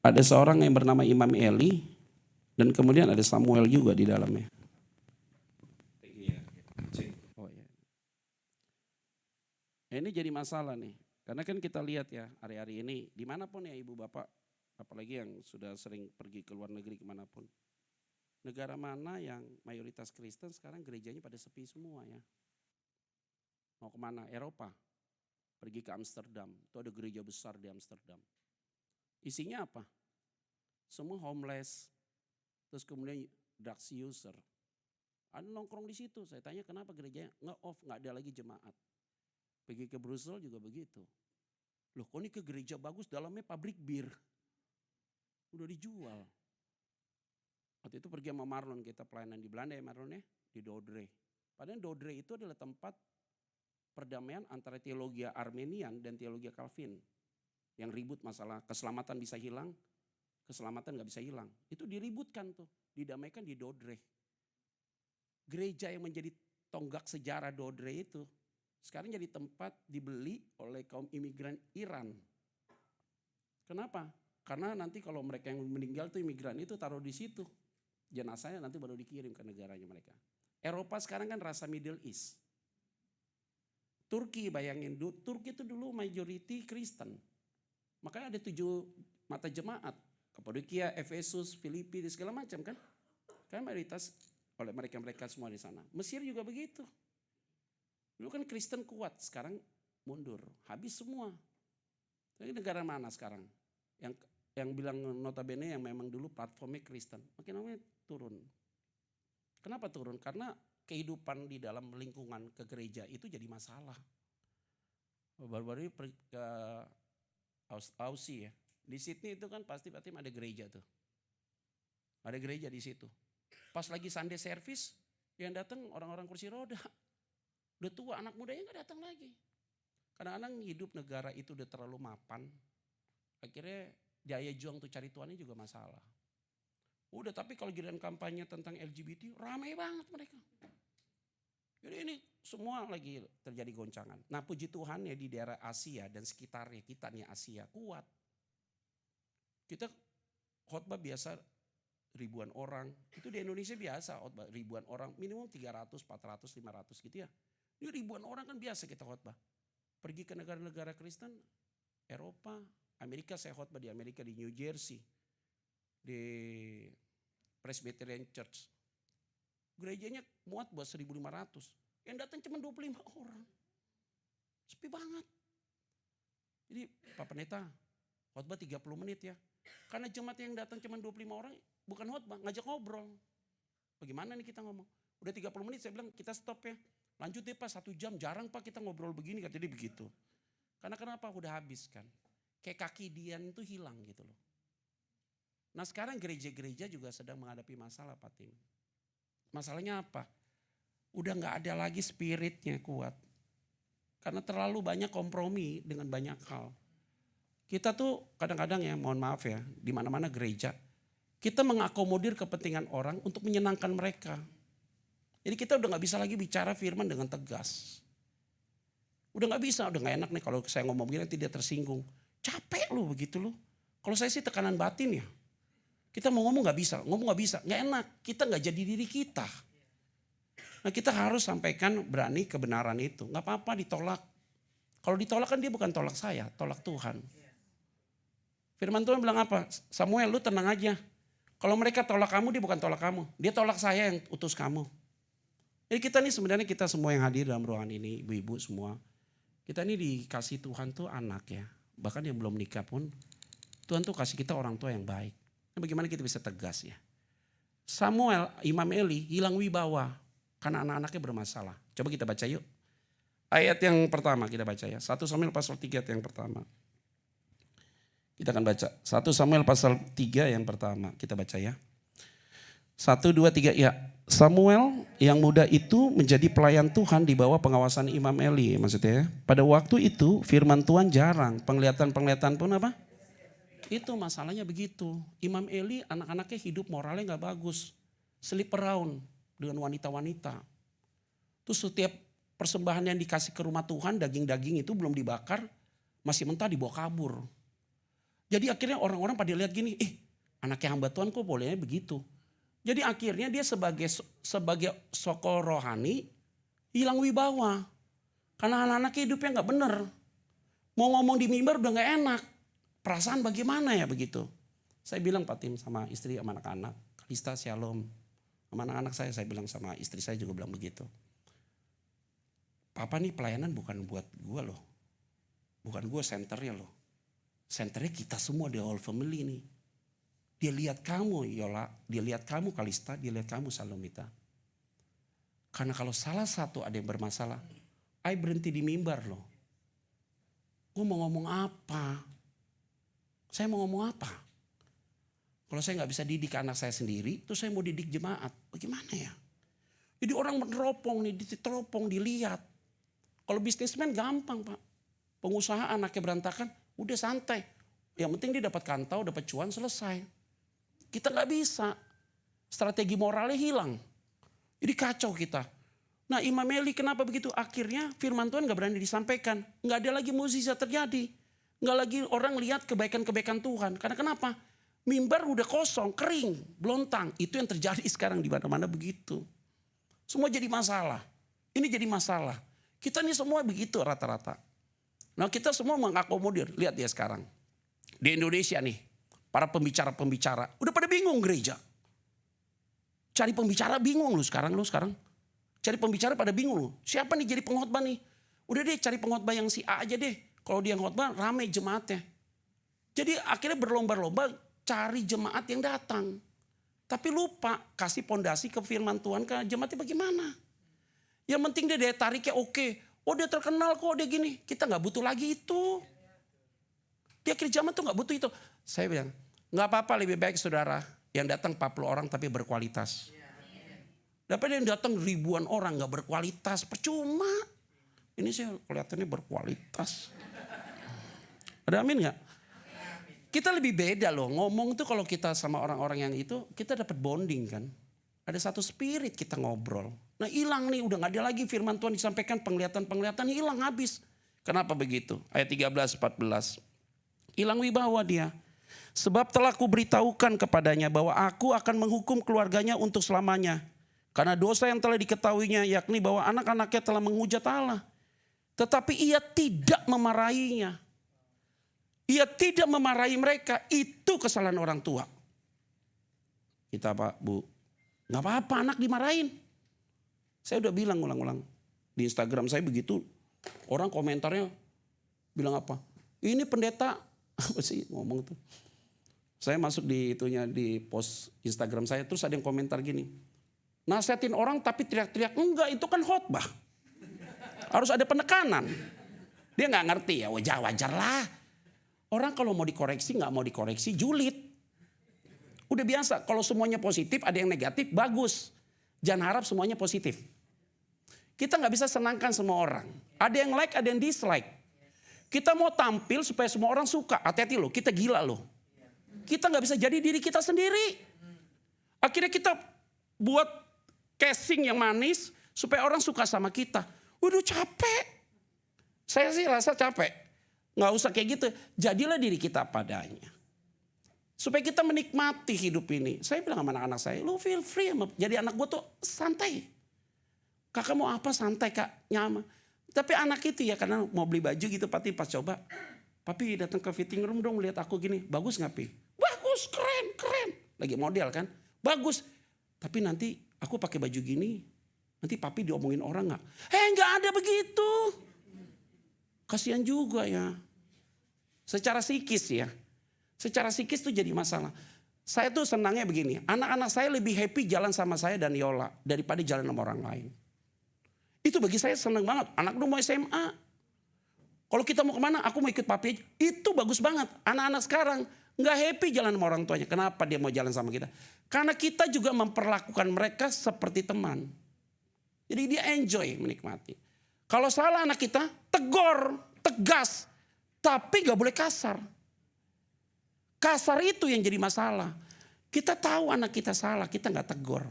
Speaker 4: Ada seorang yang bernama Imam Eli dan kemudian ada Samuel juga di dalamnya. Ini jadi masalah nih. Karena kan kita lihat ya hari-hari ini dimanapun ya ibu bapak, apalagi yang sudah sering pergi ke luar negeri kemanapun. Negara mana yang mayoritas Kristen sekarang gerejanya pada sepi semua ya. Mau kemana? Eropa. Pergi ke Amsterdam, itu ada gereja besar di Amsterdam. Isinya apa? Semua homeless, terus kemudian drugs user. Ada nongkrong di situ. Saya tanya kenapa gerejanya nge-off, nggak ada lagi jemaat. Pergi ke Brussels juga begitu. Loh kok ini ke gereja bagus, dalamnya pabrik bir. Udah dijual. Waktu itu pergi sama Marlon, kita pelayanan di Belanda ya Marlon ya, di Dordrecht. Padahal Dordrecht itu adalah tempat perdamaian antara teologi Armenian dan teologi Calvin. Yang ribut masalah keselamatan bisa hilang, keselamatan gak bisa hilang. Itu diributkan tuh, didamaikan di Dordrecht. Gereja yang menjadi tonggak sejarah Dordrecht itu sekarang jadi tempat dibeli oleh kaum imigran Iran. Kenapa? Karena nanti kalau mereka yang meninggal tuh imigran itu taruh di situ. Jenazahnya nanti baru dikirim ke negaranya mereka. Eropa sekarang kan rasa Middle East. Turki bayangin, Turki itu dulu majority Kristen. Makanya ada 7 mata jemaat. Kapadokia, Efesus, Filipi, segala macam kan. Kan mayoritas oleh mereka semua di sana. Mesir juga begitu. Dulu kan Kristen kuat, sekarang mundur. Habis semua. Tapi negara mana sekarang? Yang bilang notabene yang memang dulu platformnya Kristen. Makin lama turun. Kenapa turun? Karena kehidupan di dalam lingkungan ke gereja itu jadi masalah. Baru-baru ini ke Aussie ya. Di Sydney itu kan pasti ada gereja tuh. Ada gereja di situ. Pas lagi Sunday service, yang datang orang-orang kursi roda. Udah tua, anak mudanya gak datang lagi. Kadang-kadang hidup negara itu udah terlalu mapan. Akhirnya daya juang tuh cari Tuhannya juga masalah. Udah tapi kalau giliran kampanye tentang LGBT, ramai banget mereka. Jadi ini semua lagi terjadi goncangan. Nah puji Tuhan ya di daerah Asia dan sekitarnya kita nih Asia kuat. Kita khotbah biasa ribuan orang. Itu di Indonesia biasa khotbah ribuan orang. Minimum 300, 400, 500 gitu ya. Ini ribuan orang kan biasa kita khotbah. Pergi ke negara-negara Kristen, Eropa, Amerika saya khotbah di Amerika di New Jersey. Di Presbyterian Church. Gerejanya muat buat 1.500. Yang datang cuma 25 orang. Sepi banget. Jadi Pak Pendeta khotbah 30 menit ya. Karena jemaat yang datang cuma 25 orang bukan khotbah, ngajak ngobrol. Bagaimana nih kita ngomong? Udah 30 menit saya bilang kita stop ya. Lanjut deh Pak 1 jam, jarang Pak kita ngobrol begini. Jadi begitu. Karena kenapa? Udah habis kan. Kayak kaki Dian itu hilang gitu loh. Nah sekarang gereja-gereja juga sedang menghadapi masalah Pak Tim. Masalahnya apa? Udah gak ada lagi spiritnya kuat. Karena terlalu banyak kompromi dengan banyak hal. Kita tuh kadang-kadang ya mohon maaf ya, di mana-mana gereja. Kita mengakomodir kepentingan orang untuk menyenangkan mereka. Jadi kita udah gak bisa lagi bicara firman dengan tegas. Udah gak bisa, udah gak enak nih kalau saya ngomong begini nanti dia tersinggung. Capek loh begitu loh. Kalau saya sih tekanan batin ya. Kita mau ngomong gak bisa, gak enak. Kita gak jadi diri kita. Nah kita harus sampaikan berani kebenaran itu. Gak apa-apa ditolak. Kalau ditolak kan dia bukan tolak saya, tolak Tuhan. Firman Tuhan bilang apa? Samuel lu tenang aja. Kalau mereka tolak kamu dia bukan tolak kamu. Dia tolak saya yang utus kamu. Jadi kita nih sebenarnya kita semua yang hadir dalam ruangan ini, ibu-ibu semua. Kita ini dikasih Tuhan tuh anak ya. Bahkan yang belum nikah pun Tuhan tuh kasih kita orang tua yang baik. Nah, bagaimana kita bisa tegas ya? Samuel, Imam Eli hilang wibawa karena anak-anaknya bermasalah. Coba kita baca yuk. Ayat yang pertama kita baca ya. 1 Samuel pasal 3 yang pertama. Kita akan baca. 1 Samuel pasal 3 yang pertama. Kita baca ya. 1, 2, 3 ya. Samuel yang muda itu menjadi pelayan Tuhan di bawah pengawasan Imam Eli. Maksudnya pada waktu itu firman Tuhan jarang. Penglihatan pun apa? Itu masalahnya begitu. Imam Eli anak-anaknya hidup moralnya gak bagus. Sleep around dengan wanita-wanita. Terus setiap persembahan yang dikasih ke rumah Tuhan, daging-daging itu belum dibakar, masih mentah dibawa kabur. Jadi akhirnya orang-orang pada lihat gini, anaknya hamba Tuhan kok bolehnya begitu. Jadi akhirnya dia sebagai sokol rohani hilang wibawa. Karena anak-anaknya hidupnya gak bener. Mau ngomong di mimbar udah gak enak. Perasaan bagaimana ya begitu. Saya bilang Pak Tim sama istri sama anak-anak, Kalista Shalom. Sama anak-anak saya bilang sama istri saya juga bilang begitu. Papa nih pelayanan bukan buat gue loh. Bukan gue senternya loh. Senternya kita semua di whole family nih. Dia lihat kamu Yola, dia lihat kamu Kalista, dia lihat kamu Salomita. Karena kalau salah satu ada yang bermasalah, I berhenti di mimbar loh. Gue mau ngomong apa? Saya mau ngomong apa? Kalau saya nggak bisa didik anak saya sendiri, terus saya mau didik jemaat, bagaimana ya? Jadi orang meneropong nih, diteropong, dilihat. Kalau bisnismen gampang Pak. Pengusaha anaknya berantakan, udah santai. Yang penting dia dapat kantau, dapat cuan, selesai. Kita nggak bisa. Strategi moralnya hilang. Jadi kacau kita. Nah Imam Eli kenapa begitu? Akhirnya firman Tuhan gak berani disampaikan. Gak ada lagi mukjizat terjadi. Gak lagi orang lihat kebaikan-kebaikan Tuhan. Karena kenapa? Mimbar udah kosong, kering, belontang. Itu yang terjadi sekarang di mana-mana begitu. Semua jadi masalah. Ini jadi masalah. Kita nih semua begitu rata-rata. Nah kita semua mengakomodir. Lihat ya sekarang. Di Indonesia nih. Para pembicara-pembicara. Udah pada bingung gereja. Cari pembicara bingung lu sekarang. Cari pembicara pada bingung lu. Siapa nih jadi pengkhotbah nih? Udah deh cari pengkhotbah yang si A aja deh. Kalau dia khotbah rame jemaatnya. Jadi akhirnya berlomba-lomba cari jemaat yang datang. Tapi lupa kasih pondasi ke firman Tuhan ke jemaatnya bagaimana. Yang penting dia daya tariknya oke. Oh dia terkenal kok dia gini. Kita gak butuh lagi itu. Dia akhir zaman tuh gak butuh itu. Saya bilang gak apa-apa lebih baik saudara. Yang datang 40 orang tapi berkualitas. Daripada yang datang ribuan orang gak berkualitas. Percuma. Ini sih kelihatannya berkualitas. Ada amin gak? Kita lebih beda loh. Ngomong tuh kalau kita sama orang-orang yang itu. Kita dapat bonding kan. Ada satu spirit kita ngobrol. Nah hilang nih. Udah gak ada lagi firman Tuhan disampaikan. Penglihatan-penglihatan hilang habis. Kenapa begitu? Ayat 13-14. Hilang wibawa dia. Sebab telah kuberitahukan kepadanya bahwa aku akan menghukum keluarganya untuk selamanya. Karena dosa yang telah diketahuinya yakni bahwa anak-anaknya telah menghujat Allah. Tetapi ia tidak memarahinya. Ia tidak memarahi mereka. Itu kesalahan orang tua. Kita Pak, Bu. Gak apa-apa anak dimarahin. Saya udah bilang ulang-ulang. Di Instagram saya begitu. Orang komentarnya bilang apa? Ini pendeta. Apa sih ngomong tuh? Saya masuk di itunya di post Instagram saya. Terus ada yang komentar gini. Nasihatin orang tapi teriak-teriak. Enggak itu kan khotbah. Harus ada penekanan. Dia gak ngerti ya wajar lah. Orang kalau mau dikoreksi gak mau dikoreksi julid. Udah biasa kalau semuanya positif ada yang negatif bagus. Jangan harap semuanya positif. Kita gak bisa senangkan semua orang. Ada yang like ada yang dislike. Kita mau tampil supaya semua orang suka. Hati-hati loh kita gila loh. Kita gak bisa jadi diri kita sendiri. Akhirnya kita buat casing yang manis supaya orang suka sama kita. Waduh capek. Saya sih rasa capek. Gak usah kayak gitu. Jadilah diri kita padanya. Supaya kita menikmati hidup ini. Saya bilang sama anak-anak saya, lu feel free. Jadi anak gue tuh santai. Kakak mau apa santai kak, nyaman. Tapi anak itu ya karena mau beli baju gitu. Pas coba. Papi datang ke fitting room dong lihat aku gini. Bagus gak Pi? Bagus, keren. Lagi model kan. Bagus. Tapi nanti aku pakai baju gini. Nanti papi diomongin orang gak? Gak ada begitu. Kasihan juga ya. Secara psikis ya. Secara psikis tuh jadi masalah. Saya tuh senangnya begini. Anak-anak saya lebih happy jalan sama saya dan Yola. Daripada jalan sama orang lain. Itu bagi saya senang banget. Anak lu mau SMA. Kalau kita mau kemana aku mau ikut papi aja. Itu bagus banget. Anak-anak sekarang gak happy jalan sama orang tuanya. Kenapa dia mau jalan sama kita? Karena kita juga memperlakukan mereka seperti teman. Jadi dia enjoy menikmati. Kalau salah anak kita tegur, tegas. Tapi gak boleh kasar. Kasar itu yang jadi masalah. Kita tahu anak kita salah, kita gak tegur.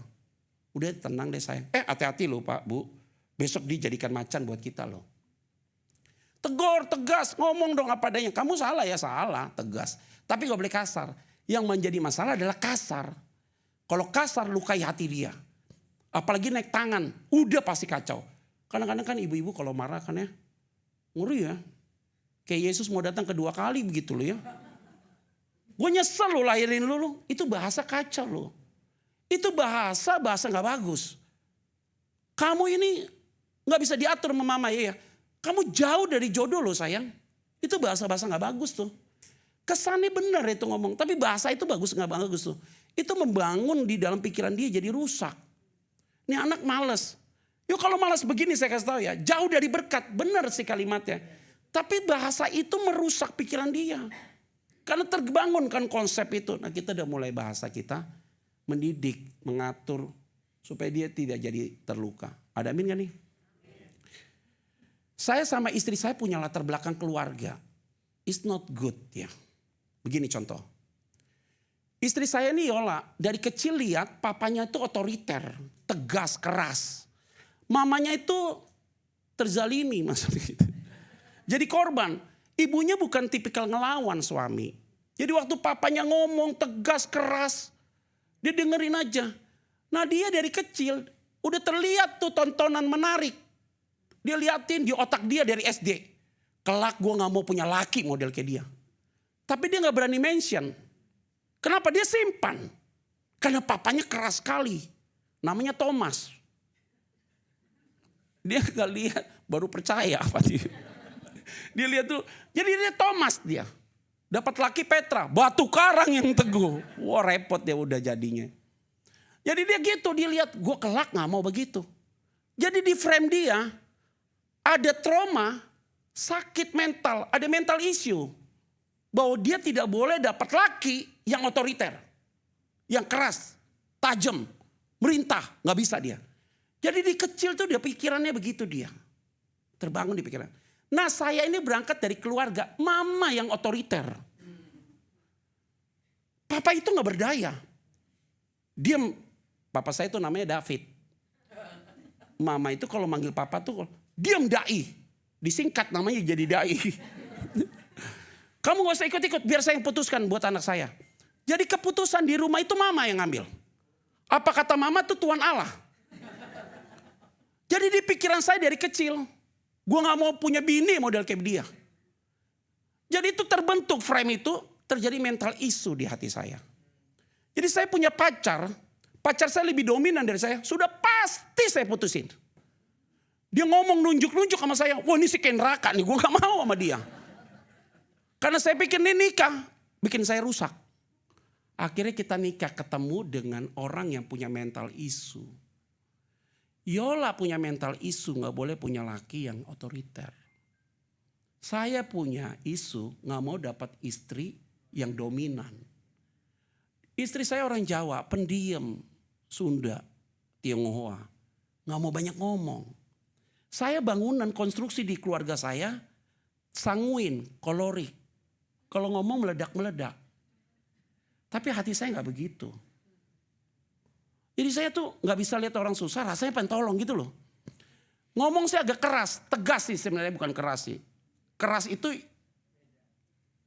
Speaker 4: Udah tenang deh sayang. Hati-hati loh Pak, Bu. Besok dijadikan macan buat kita loh. Tegur, tegas, ngomong dong apa adanya. Kamu salah ya salah, tegas. Tapi gak boleh kasar. Yang menjadi masalah adalah kasar. Kalau kasar lukai hati dia. Apalagi naik tangan, udah pasti kacau. Kadang-kadang kan ibu-ibu kalau marah kan ya, ngeri ya. Kayak Yesus mau datang kedua kali begitu loh ya. Gue nyesel lo lahirin lu. Itu bahasa kacau loh. Itu bahasa gak bagus. Kamu ini gak bisa diatur sama mama ya. Kamu jauh dari jodoh loh sayang. Itu bahasa gak bagus tuh. Kesannya benar itu ngomong, tapi bahasa itu bagus nggak bagus tuh. Itu membangun di dalam pikiran dia jadi rusak. Ini anak malas. Yuk kalau malas begini saya kasih tahu ya, jauh dari berkat, benar sih kalimatnya. Tapi bahasa itu merusak pikiran dia. Karena terbangun kan konsep itu. Nah kita udah mulai bahasa kita mendidik, mengatur supaya dia tidak jadi terluka. Ada amin gak nih? Saya sama istri saya punya latar belakang keluarga. It's not good ya. Begini contoh. Istri saya ini Yola dari kecil lihat papanya itu otoriter, tegas, keras. Mamanya itu terzalimi maksudnya gitu. Jadi korban. Ibunya bukan tipikal ngelawan suami. Jadi waktu papanya ngomong tegas, keras, dia dengerin aja. Nah dia dari kecil udah terlihat tuh tontonan menarik. Dia liatin di otak dia dari SD. Kelak gue gak mau punya laki model kayak dia. Tapi dia gak berani mention. Kenapa? Dia simpan. Karena papanya keras sekali. Namanya Thomas. Dia gak lihat, baru percaya apa dia. Dia lihat tuh, jadi dia Thomas dia. Dapat laki Petra, batu karang yang teguh. Wah repot dia udah jadinya. Jadi dia gitu, dia lihat gue kelak gak mau begitu. Jadi di frame dia ada trauma, sakit mental, ada mental issue. Bahwa dia tidak boleh dapat laki yang otoriter. Yang keras, tajam, merintah, gak bisa dia. Jadi di kecil tuh dia pikirannya begitu dia. Terbangun di pikiran. Nah saya ini berangkat dari keluarga, mama yang otoriter. Papa itu gak berdaya. Dia, papa saya itu namanya David. Mama itu kalau manggil papa tuh, diam dai. Disingkat namanya jadi dai. Kamu gak usah ikut-ikut, biar saya yang putuskan buat anak saya. Jadi keputusan di rumah itu mama yang ngambil. Apa kata mama tuh Tuhan Allah. Jadi di pikiran saya dari kecil, gue gak mau punya bini model kayak dia. Jadi itu terbentuk frame itu, terjadi mental issue di hati saya. Jadi saya punya pacar saya lebih dominan dari saya, sudah pasti saya putusin. Dia ngomong nunjuk-nunjuk sama saya, wah ini si kayak neraka nih, gue gak mau sama dia. Karena saya pikir ini nikah, bikin saya rusak. Akhirnya kita nikah ketemu dengan orang yang punya mental issue. Yola punya mental issue, gak boleh punya laki yang otoriter. Saya punya isu gak mau dapat istri yang dominan. Istri saya orang Jawa, pendiam, Sunda, Tionghoa. Gak mau banyak ngomong. Saya bangunan konstruksi di keluarga saya, sanguin, kolorik. Kalau ngomong meledak-meledak. Tapi hati saya gak begitu. Jadi saya tuh gak bisa lihat orang susah, rasanya pengen tolong gitu loh. Ngomong saya agak keras, tegas sih sebenarnya bukan keras sih. Keras itu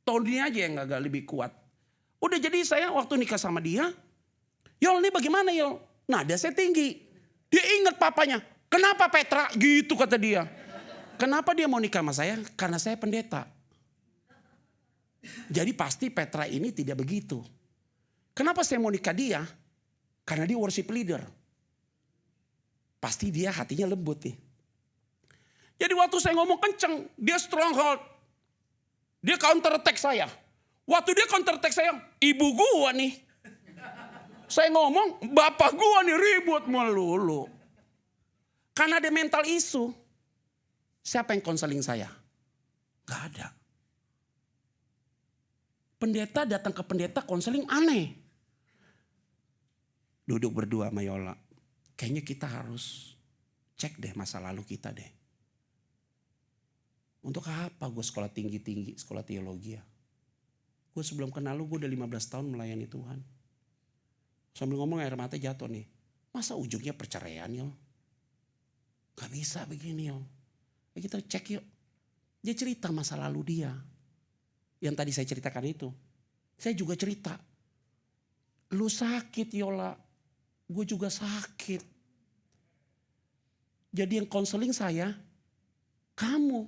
Speaker 4: tone-nya aja yang agak lebih kuat. Udah jadi saya waktu nikah sama dia, Yol ini bagaimana Yol? Nada saya tinggi. Dia ingat papanya, kenapa Petra? Gitu kata dia. Kenapa dia mau nikah sama saya? Karena saya pendeta. Jadi pasti Petra ini tidak begitu. Kenapa saya mau nikah dia? Karena dia worship leader. Pasti dia hatinya lembut nih. Jadi waktu saya ngomong kenceng, dia stronghold. Dia counter attack saya. Waktu dia counter attack saya, ibu gua nih. Saya ngomong, bapak gua nih ribut melulu. Karena ada mental issue. Siapa yang konseling saya? Gak ada. Pendeta datang ke pendeta konseling aneh. Duduk berdua sama Yola. Kayaknya kita harus cek deh masa lalu kita deh. Untuk apa gue sekolah tinggi-tinggi, sekolah teologi ya. Gue sebelum kenal lu gue udah 15 tahun melayani Tuhan. Sambil ngomong air mata jatuh nih. Masa ujungnya perceraian Yol? Gak bisa begini Yol. Ya kita cek yuk. Dia cerita masa lalu dia. Yang tadi saya ceritakan itu. Saya juga cerita. Lu sakit Yola. Gue juga sakit. Jadi yang konseling saya, kamu.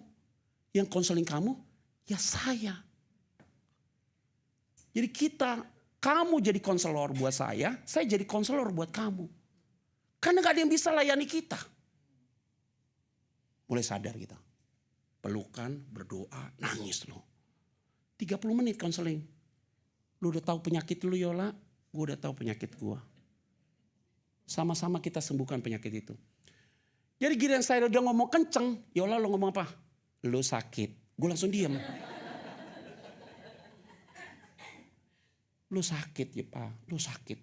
Speaker 4: Yang konseling kamu, ya saya. Jadi kamu jadi konselor buat saya jadi konselor buat kamu. Karena gak ada yang bisa layani kita. Mulai sadar kita. Pelukan, berdoa, nangis loh. 30 menit konseling. Lu udah tahu penyakit lu Yola, gue udah tahu penyakit gue. Sama-sama kita sembuhkan penyakit itu. Jadi giliran saya udah ngomong kenceng, Yola lu ngomong apa? Lu sakit. Gue langsung diem. Lu sakit ya Pak, lu sakit.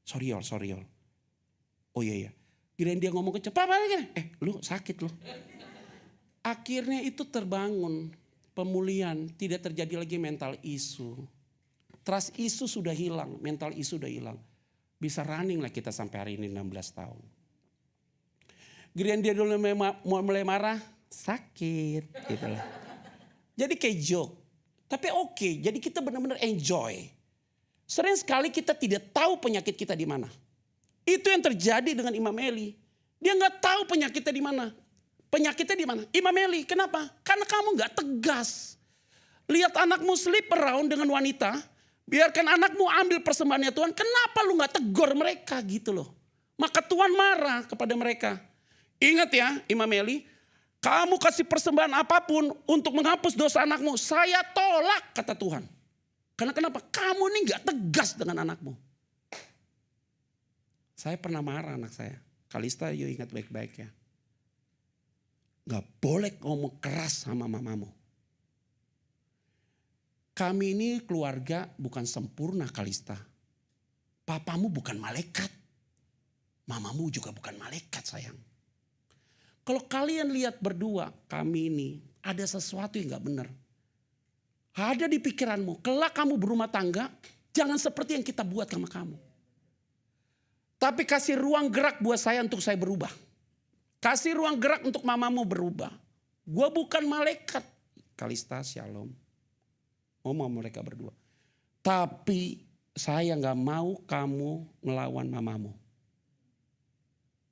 Speaker 4: Sorry Yol. Oh iya. Giliran dia ngomong kenceng, Pak, lu sakit lu. Akhirnya itu terbangun pemulihan, tidak terjadi lagi mental isu. Trust isu sudah hilang, mental isu sudah hilang. Bisa running lah kita sampai hari ini 16 tahun. Giliran dia dulu mulai marah, sakit gitu lah. Jadi kayak joke, tapi oke. Jadi kita benar-benar enjoy. Sering sekali kita tidak tahu penyakit kita di mana. Itu yang terjadi dengan Imam Eli. Dia nggak tahu penyakitnya di mana. Penyakitnya di mana? Imam Eli. Kenapa? Karena kamu nggak tegas. Lihat anakmu sleep around dengan wanita, biarkan anakmu ambil persembahannya Tuhan. Kenapa lu nggak tegur mereka gitu loh? Maka Tuhan marah kepada mereka. Ingat ya Imam Eli, kamu kasih persembahan apapun untuk menghapus dosa anakmu, saya tolak kata Tuhan. Karena kenapa? Kamu ini nggak tegas dengan anakmu. Saya pernah marah anak saya. Kalista, yuk ingat baik-baik ya. Gak boleh ngomong keras sama mamamu. Kami ini keluarga bukan sempurna Kalista. Papamu bukan malaikat. Mamamu juga bukan malaikat sayang. Kalau kalian lihat berdua kami ini ada sesuatu yang gak benar. Ada di pikiranmu. Kelak kamu berumah tangga. Jangan seperti yang kita buat sama kamu. Tapi kasih ruang gerak buat saya untuk saya berubah. Kasih ruang gerak untuk mamamu berubah. Gue bukan malaikat. Kalista, shalom. Ngomong mereka berdua. Tapi saya gak mau kamu melawan mamamu.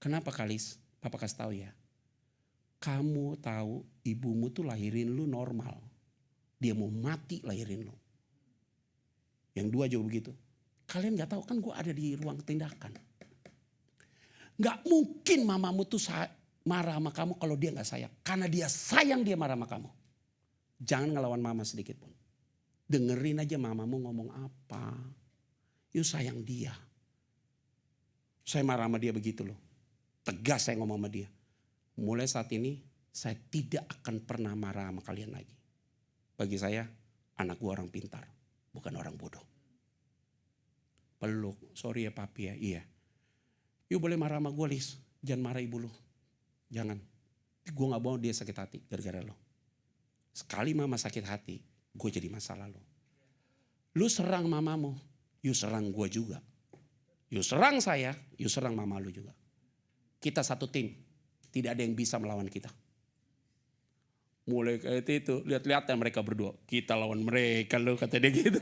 Speaker 4: Kenapa Kalis? Papa kasih tahu ya. Kamu tahu ibumu tuh lahirin lu normal. Dia mau mati lahirin lu. Yang dua juga begitu. Kalian gak tahu kan gue ada di ruang tindakan. Gak mungkin mamamu tuh marah sama kamu kalau dia gak sayang. Karena dia sayang dia marah sama kamu. Jangan ngelawan mama sedikit pun. Dengerin aja mamamu ngomong apa. Yuk sayang dia. Saya marah sama dia begitu loh. Tegas saya ngomong sama dia. Mulai saat ini saya tidak akan pernah marah sama kalian lagi. Bagi saya anak gue orang pintar. Bukan orang bodoh. Peluk. Sorry ya papi ya. Iya. Yuk boleh marah sama gue Lis. Jangan marah ibu lu. Jangan. Gue gak mau dia sakit hati gara-gara lo. Sekali mama sakit hati. Gue jadi masalah lo. Lu serang mamamu. Yuk serang gue juga. Yuk serang saya. Yuk serang mama lu juga. Kita satu tim. Tidak ada yang bisa melawan kita. Mulai kayak itu. Lihat-lihat mereka berdua. Kita lawan mereka lo kata dia gitu.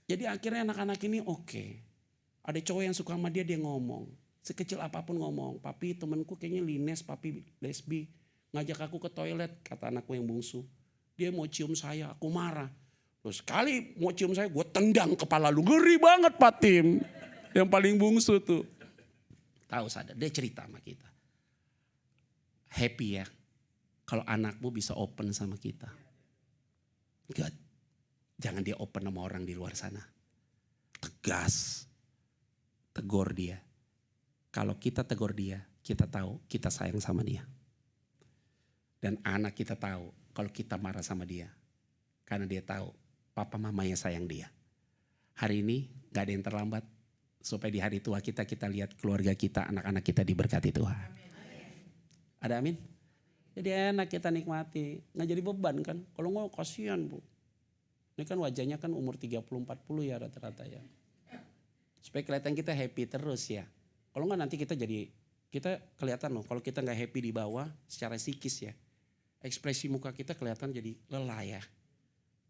Speaker 4: Jadi akhirnya anak-anak ini oke. Ada cowok yang suka sama dia ngomong. Sekecil apapun ngomong. Papi temanku kayaknya Lines, papi lesbi. Ngajak aku ke toilet kata anakku yang bungsu. Dia mau cium saya, aku marah. Terus sekali mau cium saya gue tendang kepala lu. Ngeri banget Pak Tim. Yang paling bungsu tuh. Tahu sadar, dia cerita sama kita. Happy ya. Kalau anakmu bisa open sama kita. Good. Jangan dia open sama orang di luar sana. Tegas. Tegur dia. Kalau kita tegur dia, kita tahu kita sayang sama dia. Dan anak kita tahu kalau kita marah sama dia. Karena dia tahu papa mamanya sayang dia. Hari ini gak ada yang terlambat. Supaya di hari tua kita lihat keluarga kita, anak-anak kita diberkati Tuhan. Ada amin? Jadi enak kita nikmati. Gak jadi beban kan. Kalau nggak kasihan bu. Ini kan wajahnya kan umur 30-40 ya rata-rata ya. Supaya kelihatan kita happy terus ya. Kalau nggak nanti kita kelihatan loh. Kalau kita nggak happy di bawah secara psikis ya. Ekspresi muka kita kelihatan jadi lelah ya.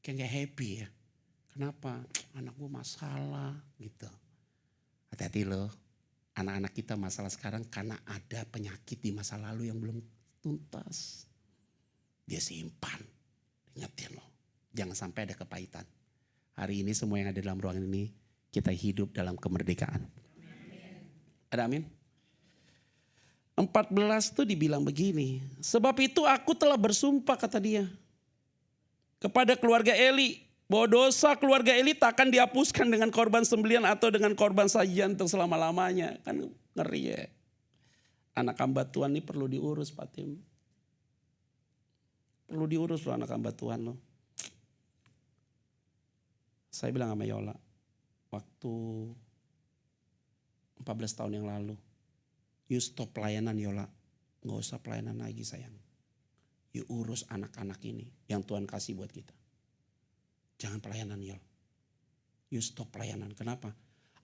Speaker 4: Kayak nggak happy ya. Kenapa? Anak gue masalah gitu. Hati-hati loh. Anak-anak kita masalah sekarang karena ada penyakit di masa lalu yang belum tuntas. Dia simpan. Ingetin loh. Jangan sampai ada kepahitan. Hari ini semua yang ada dalam ruangan ini kita hidup dalam kemerdekaan. Ada amin? 14 tuh dibilang begini. Sebab itu aku telah bersumpah kata dia. kepada keluarga Eli bahwa dosa keluarga Eli tak akan dihapuskan dengan korban sembelihan atau dengan korban sajian untuk selama-lamanya. Kan ngeri ya. Anak hamba Tuhan ini perlu diurus, Pak Tim. Perlu diurus loh anak hamba Tuhan loh. Saya bilang sama Yola, waktu 14 tahun yang lalu, you stop pelayanan Yola. Gak usah pelayanan lagi sayang. You urus anak-anak ini yang Tuhan kasih buat kita. Jangan pelayanan Yol. You stop pelayanan. Kenapa?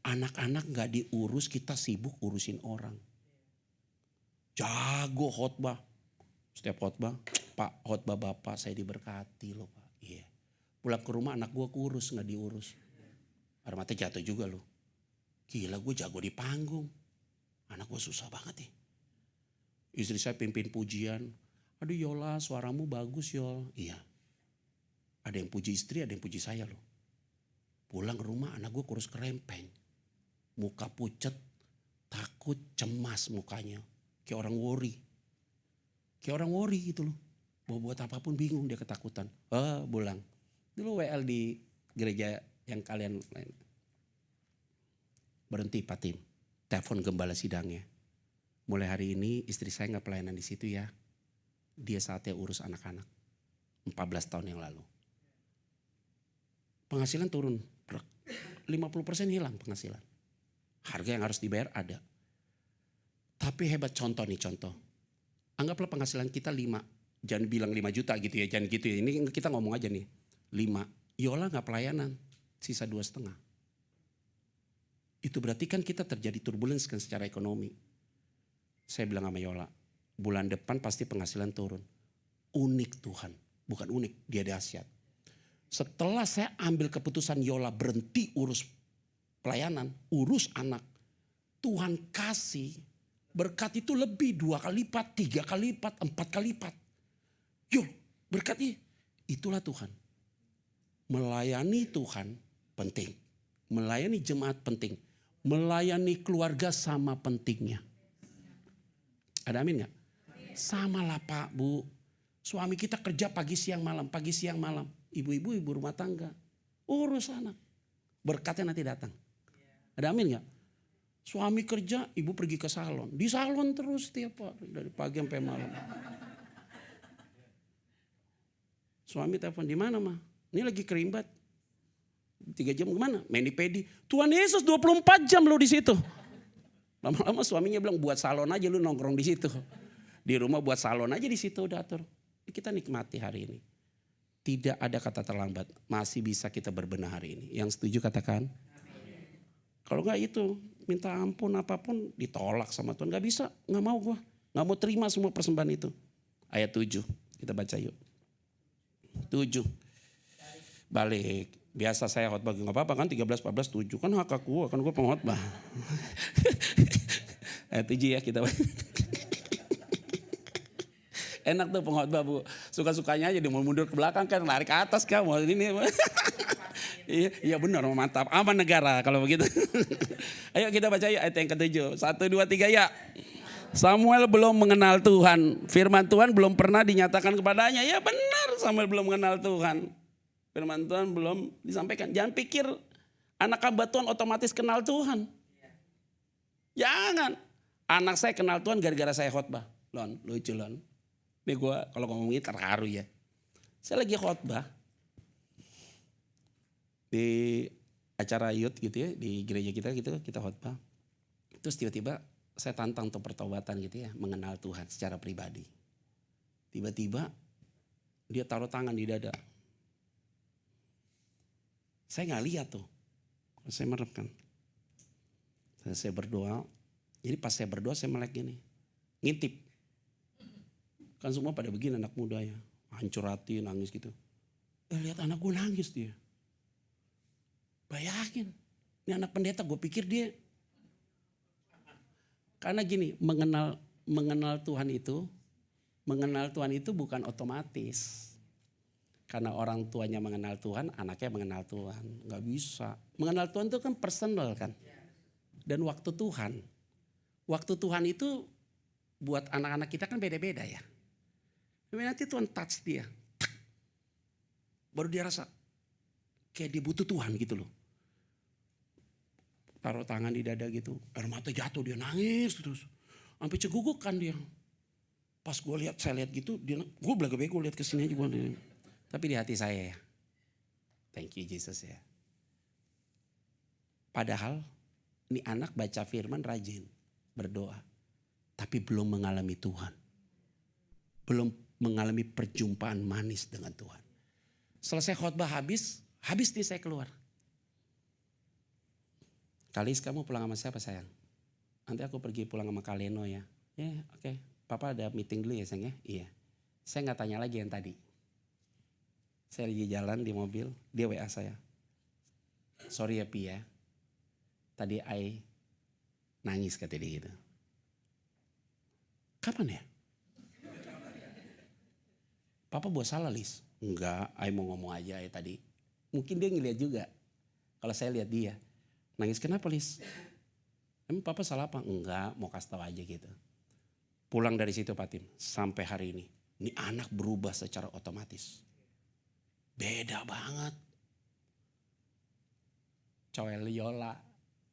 Speaker 4: Anak-anak gak diurus, kita sibuk urusin orang. Jago khotbah. Setiap khotbah, Pak khotbah Bapak saya diberkati loh Pak. Iya. Pulang ke rumah anak gue kurus gak diurus. Air mata jatuh juga loh. Gila gue jago di panggung. Anak gue susah banget ya. Istri saya pimpin pujian. Aduh Yola suaramu bagus Yol. Iya. Ada yang puji istri, ada yang puji saya loh. Pulang ke rumah anak gue kurus kerempeng. Muka pucet, takut, cemas mukanya. Kayak orang worry. Kayak orang worry gitu loh. Mau buat apapun bingung dia ketakutan. Pulang. Dulu WL di gereja yang kalian lain. Berhenti Pak Tim. Telepon gembala sidangnya. Mulai hari ini istri saya gak pelayanan di situ ya. Dia saatnya urus anak-anak. 14 tahun yang lalu. Penghasilan turun. 50% hilang penghasilan. Harga yang harus dibayar ada. Tapi hebat contoh nih contoh. Anggaplah penghasilan kita 5. Jangan bilang 5 juta gitu ya. Jangan gitu ya. Ini kita ngomong aja nih. 5. Yola gak pelayanan. Sisa 2,5. Itu berarti kan kita terjadi turbulence kan secara ekonomi. Saya bilang sama Yola. Bulan depan pasti penghasilan turun. Unik Tuhan. Bukan unik. Dia dahsyat. Setelah saya ambil keputusan Yola berhenti urus pelayanan. Urus anak. Tuhan kasih. Berkat itu lebih 2 kali lipat, 3 kali lipat, 4 kali lipat. Yuk berkatnya itulah Tuhan. Melayani Tuhan penting. Melayani jemaat penting. Melayani keluarga sama pentingnya. Ada amin gak? Sama lah Pak Bu. Suami kita kerja pagi siang malam, pagi siang malam. Ibu-ibu ibu rumah tangga. Urus anak. Berkatnya nanti datang. Ada amin gak? Suami kerja, ibu pergi ke salon. Di salon terus tiap hari. Dari pagi sampai malam. Suami telepon, di mana mah? Ini lagi kerimbat. 3 jam kemana? Main di pedi. Tuhan Yesus 24 jam lo di situ. Lama-lama suaminya bilang buat salon aja lu nongkrong di situ. Di rumah buat salon aja di situ udah atur. Kita nikmati hari ini. Tidak ada kata terlambat. Masih bisa kita berbenah hari ini. Yang setuju katakan. Kalau enggak itu minta ampun apapun ditolak sama Tuhan. Enggak bisa, enggak mau gua. Enggak mau terima semua persembahan itu. Ayat 7 kita baca yuk. 7. Balik. Biasa saya khotbah enggak apa-apa kan 13, 14, 7. Kan hak aku kan gua pengkhotbah. Ayat 7 ya kita baca. Enak tuh pengkhotbah Bu. Suka-sukanya aja dia mau mundur ke belakang kan lari ke atas kan mau ini. Iya benar mantap. Aman negara kalau begitu. Ayo kita baca ya ayat yang ke-7. 1, 2, 3 ya. Samuel belum mengenal Tuhan. Firman Tuhan belum pernah dinyatakan kepadanya. Ya benar Samuel belum mengenal Tuhan. Firman Tuhan belum disampaikan. Jangan pikir anak hamba Tuhan otomatis kenal Tuhan. Jangan. Anak saya kenal Tuhan gara-gara saya khotbah. Lon, lucu Lon. Ini gue kalau ngomongin terharu ya. Saya lagi khotbah. Di acara youth gitu ya, di gereja kita gitu, kita khotbah. Terus tiba-tiba saya tantang untuk pertobatan gitu ya, mengenal Tuhan secara pribadi. Tiba-tiba dia taruh tangan di dada. Saya gak lihat tuh, saya merepkan. Saya berdoa, jadi pas saya berdoa saya melek gini, ngintip. Kan semua pada begini anak muda ya, hancur hati, nangis gitu. Lihat anak gue nangis dia. Bayangin, ini anak pendeta gue pikir dia. Karena gini, mengenal Tuhan itu bukan otomatis. Karena orang tuanya mengenal Tuhan, anaknya mengenal Tuhan. Gak bisa. Mengenal Tuhan itu kan personal kan. Dan waktu Tuhan itu buat anak-anak kita kan beda-beda ya. Tapi nanti Tuhan touch dia. Baru dia rasa kayak dia butuh Tuhan gitu loh. Taruh tangan di dada gitu, air mata jatuh, dia nangis terus. Sampai cegugukan dia. Pas saya lihat gitu, gue belaga-bego lihat kesini aja. Tapi di hati saya ya, thank you Jesus ya. Padahal ini anak baca firman rajin, berdoa. Tapi belum mengalami Tuhan. Belum mengalami perjumpaan manis dengan Tuhan. Selesai khotbah habis nih saya keluar. Kalis, kamu pulang sama siapa sayang? Nanti aku pergi pulang sama Kaleno ya. Ya oke. Papa ada meeting dulu ya sayang ya? Iya. Saya gak tanya lagi yang tadi. Saya lagi jalan di mobil, dia WA saya. Sorry ya Pi ya. Tadi I nangis kata dia gitu. Kapan ya? Papa buat salah Lis? Enggak, I mau ngomong aja ya tadi. Mungkin dia ngeliat juga. Kalau saya lihat dia. Nangis kenapa Lis? Emang Papa salah apa? Enggak, mau kasih tahu aja gitu. Pulang dari situ Pak Tim, sampai hari ini. Ini anak berubah secara otomatis. Beda banget. Coel Yola,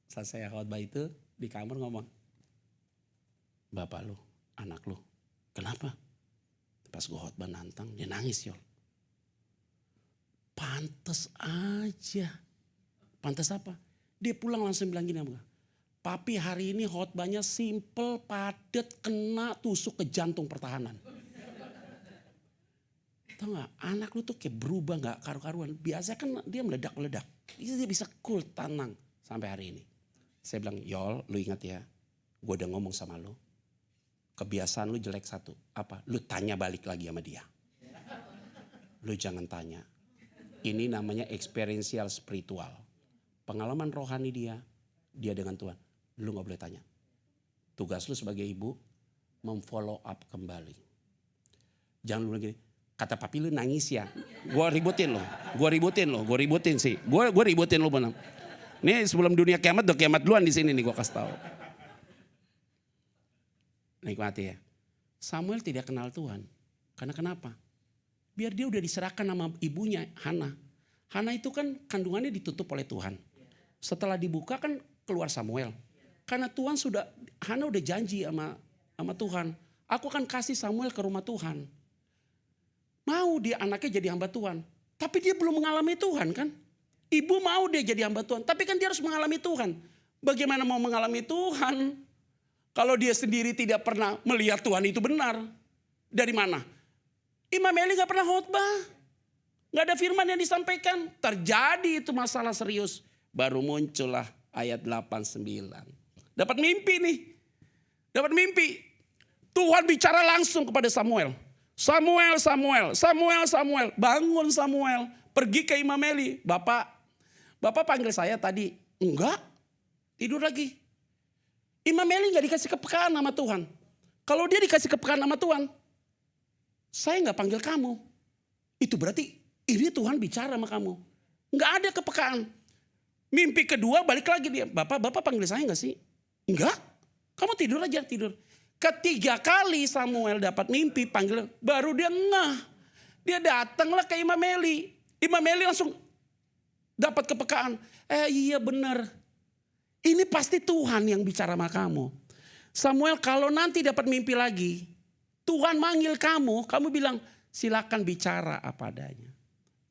Speaker 4: selesai khotbah itu di kamar ngomong. Bapak lu, anak lu, kenapa? Pas gue khotbah nantang, dia nangis Yol. Pantes aja. Pantes apa? Dia pulang langsung bilang gini sama gue. Papi hari ini khotbahnya simple, padat, kena tusuk ke jantung pertahanan. Tahu gak, anak lu tuh kayak berubah gak karu-karuan. Biasanya kan dia meledak-meledak. Dia bisa cool, tenang sampai hari ini. Saya bilang, Yol lu ingat ya, gue udah ngomong sama lu. Kebiasaan lu jelek satu, apa? Lu tanya balik lagi sama dia. Lu jangan tanya. Ini namanya experiential spiritual. Pengalaman rohani dia dengan Tuhan. Lu gak boleh tanya. Tugas lu sebagai ibu, memfollow up kembali. Jangan lu lagi, kata papi lu nangis ya. Gue ributin sih. Gue ributin lu benar. Nih sebelum dunia kiamat, udah kiamat duluan di sini nih gue kasih tahu. Nikmati ya. Samuel tidak kenal Tuhan. Karena kenapa? Biar dia udah diserahkan sama ibunya, Hana. Hana itu kan kandungannya ditutup oleh Tuhan. Setelah dibuka kan keluar Samuel. Karena Tuhan Hana udah janji sama Tuhan. Aku akan kasih Samuel ke rumah Tuhan. Mau dia anaknya jadi hamba Tuhan. Tapi dia belum mengalami Tuhan kan. Ibu mau dia jadi hamba Tuhan. Tapi kan dia harus mengalami Tuhan. Bagaimana mau mengalami Tuhan? Kalau dia sendiri tidak pernah melihat Tuhan itu benar. Dari mana? Imam Eli gak pernah khotbah. Gak ada firman yang disampaikan. Terjadi itu masalah serius. Baru muncullah ayat 8-9. Dapat mimpi nih. Dapat mimpi. Tuhan bicara langsung kepada Samuel. Samuel. Bangun Samuel. Pergi ke Imam Eli. Bapak panggil saya tadi. Enggak. Tidur lagi. Imam Eli gak dikasih kepekaan sama Tuhan. Kalau dia dikasih kepekaan sama Tuhan. Saya gak panggil kamu. Itu berarti ini Tuhan bicara sama kamu. Gak ada kepekaan. Mimpi kedua balik lagi dia. Bapak panggil saya gak sih? Enggak. Kamu tidur aja, tidur. Ketiga kali Samuel dapat mimpi panggil. Baru dia ngeh. Dia datanglah ke Imam Eli. Imam Eli langsung dapat kepekaan. Iya benar. Ini pasti Tuhan yang bicara sama kamu. Samuel kalau nanti dapat mimpi lagi. Tuhan manggil kamu bilang silakan bicara apa adanya.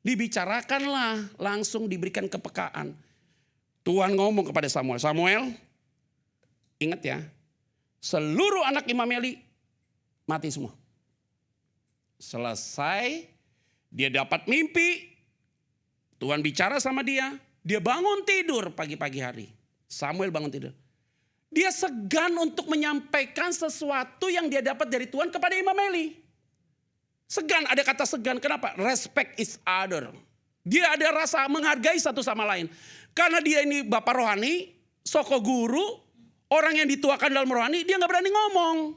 Speaker 4: Dibicarakanlah, langsung diberikan kepekaan. Tuhan ngomong kepada Samuel, ingat ya, seluruh anak Imam Eli mati semua. Selesai, dia dapat mimpi, Tuhan bicara sama dia bangun tidur pagi-pagi hari. Samuel bangun tidur. Dia segan untuk menyampaikan sesuatu yang dia dapat dari Tuhan kepada Imam Eli. Segan, ada kata segan. Kenapa? Respect each other. Dia ada rasa menghargai satu sama lain. Karena dia ini bapak rohani, soko guru, orang yang dituakan dalam rohani, dia gak berani ngomong.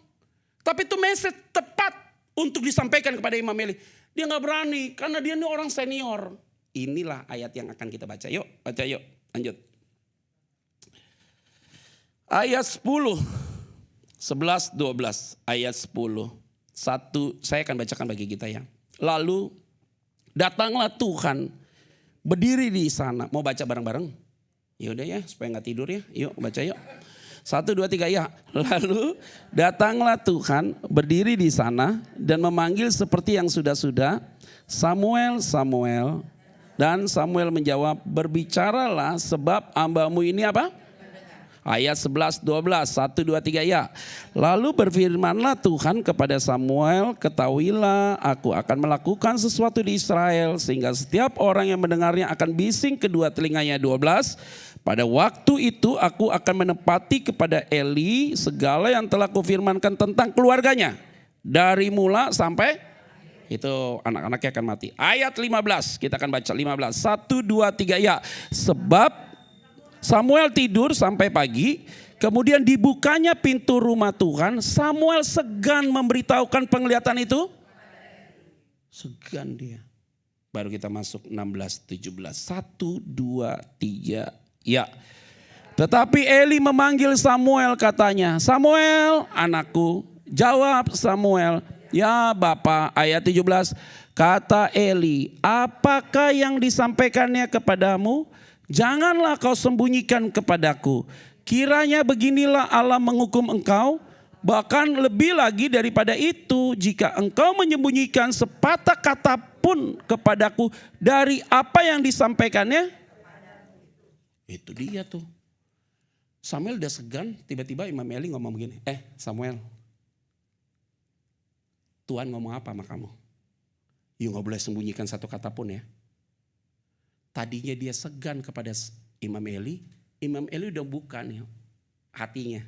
Speaker 4: Tapi itu message tepat untuk disampaikan kepada Imam Eli. Dia gak berani, karena dia ini orang senior. Inilah ayat yang akan kita baca. Yuk, baca yuk, lanjut. Ayat 10, 11, 12, ayat 10. Saya akan bacakan bagi kita ya. Lalu Datanglah Tuhan berdiri di sana. Mau baca bareng-bareng? Yaudah ya supaya gak tidur ya. Yuk baca yuk. 1, 2, 3 ya. Lalu datanglah Tuhan berdiri di sana dan memanggil seperti yang sudah-sudah. Samuel, Samuel. Dan Samuel menjawab, berbicaralah sebab hambamu ini apa? Ayat 11, 12, 1, 2, 3 ya. Lalu berfirmanlah Tuhan kepada Samuel, ketahuilah aku akan melakukan sesuatu di Israel sehingga setiap orang yang mendengarnya akan bising kedua telinganya. 12, pada waktu itu aku akan menepati kepada Eli segala yang telah kufirmankan tentang keluarganya. Dari mula sampai itu anak-anaknya akan mati. Ayat 15, kita akan baca 15. 1, 2, 3 ya. Sebab Samuel tidur sampai pagi, kemudian dibukanya pintu rumah Tuhan. Samuel segan memberitahukan penglihatan itu. Segan dia. Baru kita masuk 16, 17. 1, 2, 3, ya. Tetapi Eli memanggil Samuel katanya, Samuel anakku. Jawab Samuel, ya Bapa. Ayat 17, kata Eli, apakah yang disampaikannya kepadamu? Janganlah kau sembunyikan kepadaku. Kiranya beginilah Allah menghukum engkau. Bahkan lebih lagi daripada itu, jika engkau menyembunyikan sepatah kata pun kepadaku dari apa yang disampaikannya. Itu dia tuh. Samuel udah segan, tiba-tiba Imam Eli ngomong begini. Samuel, Tuhan ngomong apa sama kamu? You gak boleh sembunyikan satu kata pun ya. Tadinya dia segan kepada Imam Eli udah buka nih hatinya.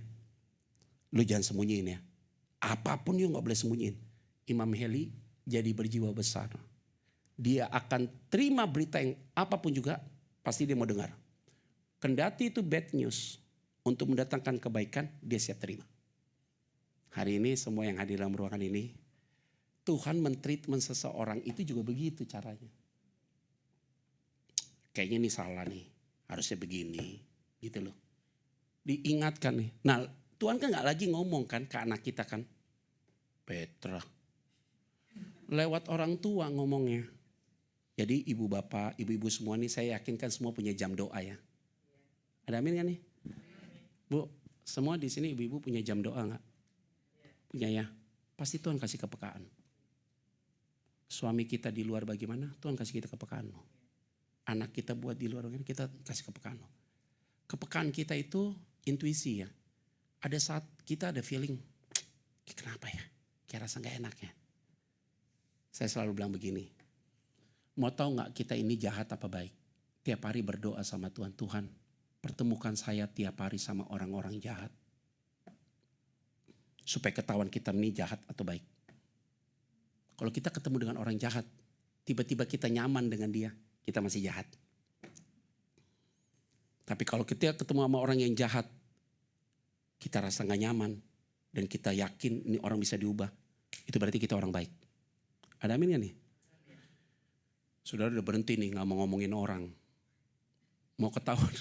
Speaker 4: Lu jangan sembunyiin ya. Apapun you gak boleh sembunyiin. Imam Eli jadi berjiwa besar. Dia akan terima berita yang apapun juga pasti dia mau dengar. Kendati itu bad news untuk mendatangkan kebaikan, dia siap terima. Hari ini semua yang hadir dalam ruangan ini, Tuhan mentreatment seseorang itu juga begitu caranya. Kayaknya ini salah nih, harusnya begini, gitu loh. Diingatkan nih. Nah Tuhan kan gak lagi ngomong kan ke anak kita kan. Petra. Lewat orang tua ngomongnya. Jadi ibu bapak, ibu-ibu semua nih saya yakin kan semua punya jam doa ya. Ada amin kan nih? Bu, semua di sini ibu-ibu punya jam doa gak? Punya ya. Pasti Tuhan kasih kepekaan. Suami kita di luar bagaimana? Tuhan kasih kita kepekaan. Anak kita buat di luar, kita kasih kepekaan. Kepekaan kita itu intuisi ya. Ada saat kita ada feeling, kenapa ya? Kayak rasa gak enak ya. Saya selalu bilang begini, mau tahu gak kita ini jahat apa baik? Tiap hari berdoa sama Tuhan, Tuhan pertemukan saya tiap hari sama orang-orang jahat. Supaya ketahuan kita ini jahat atau baik. Kalau kita ketemu dengan orang jahat, tiba-tiba kita nyaman dengan dia, kita masih jahat. Tapi kalau kita ketemu sama orang yang jahat, kita rasa gak nyaman. Dan kita yakin ini orang bisa diubah. Itu berarti kita orang baik. Ada amin gak nih? Saudara udah berhenti nih gak mau ngomongin orang. Mau ketahuan.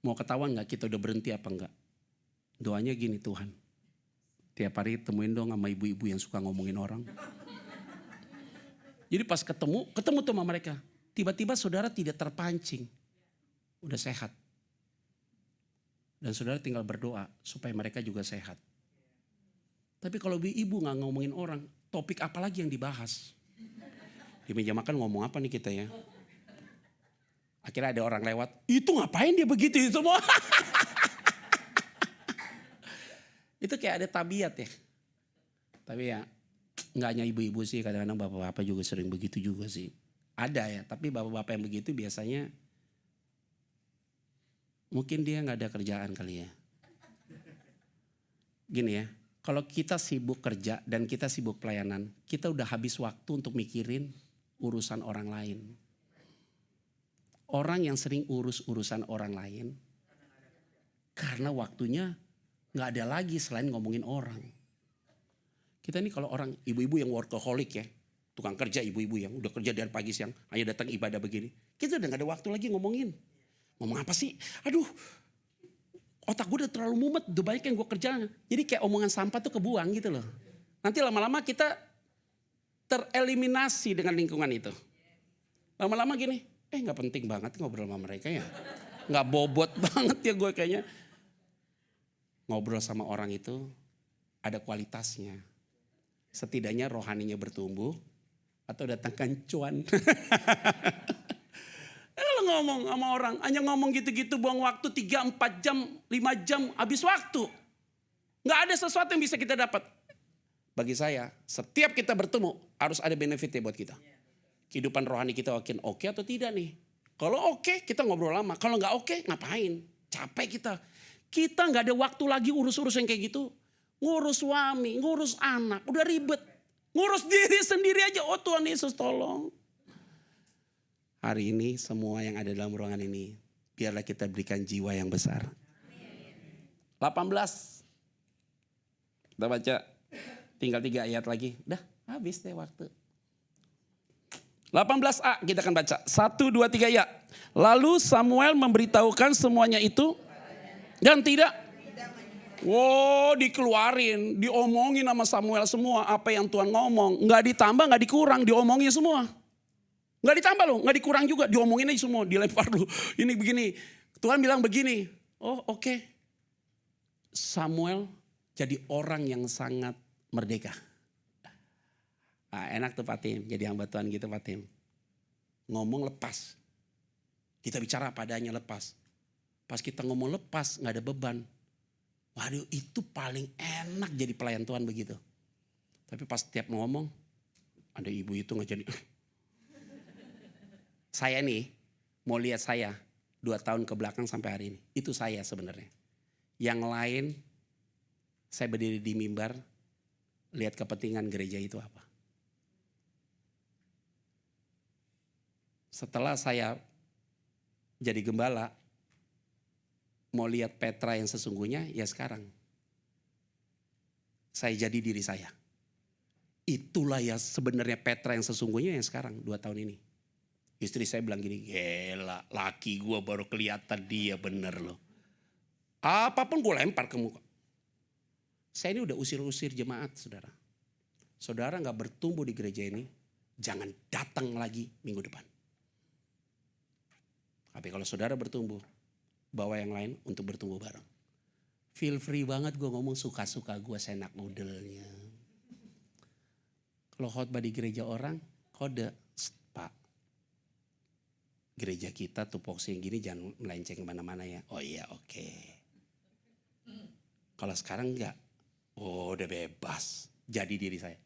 Speaker 4: Mau ketahuan gak kita udah berhenti apa enggak? Doanya gini, Tuhan. Tiap hari temuin dong sama ibu-ibu yang suka ngomongin orang. Jadi pas ketemu tuh sama mereka. Tiba-tiba saudara tidak terpancing. Udah sehat. Dan saudara tinggal berdoa supaya mereka juga sehat. Tapi kalau ibu gak ngomongin orang, topik apa lagi yang dibahas? Di meja makan ngomong apa nih kita ya? Akhirnya ada orang lewat, itu ngapain dia begitu itu semua? Itu kayak ada tabiat ya. Tapi ya gak hanya ibu-ibu sih, kadang-kadang bapak-bapak juga sering begitu juga sih. Ada ya, tapi bapak-bapak yang begitu biasanya mungkin dia gak ada kerjaan kali ya. Gini ya, kalau kita sibuk kerja dan kita sibuk pelayanan, kita udah habis waktu untuk mikirin urusan orang lain. Orang yang sering urus urusan orang lain, karena waktunya gak ada lagi selain ngomongin orang. Kita ini kalau orang ibu-ibu yang workaholic ya, tukang kerja ibu-ibu yang udah kerja dari pagi siang, ayo datang ibadah begini. Kita udah gak ada waktu lagi ngomongin. Ngomong apa sih? Aduh, otak gue udah terlalu mumet, udah banyak yang gue kerjain. Jadi kayak omongan sampah tuh kebuang gitu loh. Nanti lama-lama kita tereliminasi dengan lingkungan itu. Lama-lama gini, gak penting banget ngobrol sama mereka ya. Gak bobot banget ya gue kayaknya. Ngobrol sama orang itu ada kualitasnya. Setidaknya rohaninya bertumbuh atau datangkan cuan. Kalau ngomong sama orang, hanya ngomong gitu-gitu buang waktu 3, 4 jam, 5 jam, habis waktu. Gak ada sesuatu yang bisa kita dapat. Bagi saya, setiap kita bertemu harus ada benefitnya buat kita. Kehidupan rohani kita makin oke atau tidak nih. Kalau oke, kita ngobrol lama. Kalau gak oke, ngapain? Capek kita. Kita gak ada waktu lagi urus-urus yang kayak gitu. Ngurus suami, ngurus anak, udah ribet. Ngurus diri sendiri aja, oh Tuhan Yesus tolong. Hari ini semua yang ada dalam ruangan ini, biarlah kita berikan jiwa yang besar. 18. Kita baca, tinggal 3 ayat lagi. Udah habis deh waktu. 18a kita akan baca. 1, 2, 3 ya. Lalu Samuel memberitahukan semuanya itu. Dan tidak. Wow, dikeluarin, diomongin sama Samuel semua apa yang Tuhan ngomong. Nggak ditambah, nggak dikurang, diomongin semua. Nggak ditambah loh, nggak dikurang juga, diomongin aja semua, dilempar loh. Ini begini, Tuhan bilang begini. Oh oke. Samuel jadi orang yang sangat merdeka. Nah, enak tuh Pak Tim, jadi hamba Tuhan gitu Pak Tim. Ngomong lepas. Kita bicara apa adanya lepas. Pas kita ngomong lepas, nggak ada beban. Waduh itu paling enak jadi pelayan Tuhan begitu. Tapi pas tiap ngomong, ada ibu itu nggak jadi. Saya nih, mau lihat saya 2 tahun ke belakang sampai hari ini. Itu saya sebenarnya. Yang lain, saya berdiri di mimbar, lihat kepentingan gereja itu apa. Setelah saya jadi gembala, mau lihat Petra yang sesungguhnya, ya sekarang. Saya jadi diri saya. Itulah ya sebenarnya Petra yang sesungguhnya yang sekarang 2 tahun ini. Istri saya bilang gini, gila laki gue baru kelihatan dia bener loh. Apapun gue lempar ke muka. Saya ini udah usir-usir jemaat saudara. Saudara gak bertumbuh di gereja ini, jangan datang lagi minggu depan. Tapi kalau saudara bertumbuh, bawa yang lain untuk bertumbuh bareng. Feel free banget gue ngomong suka-suka gue senak modelnya. Kalau khotbah di gereja orang, kode, Pak. Gereja kita tupoksi yang gini jangan melenceng kemana-mana ya. Oh iya oke. Kalau sekarang enggak, oh udah bebas. Jadi diri saya.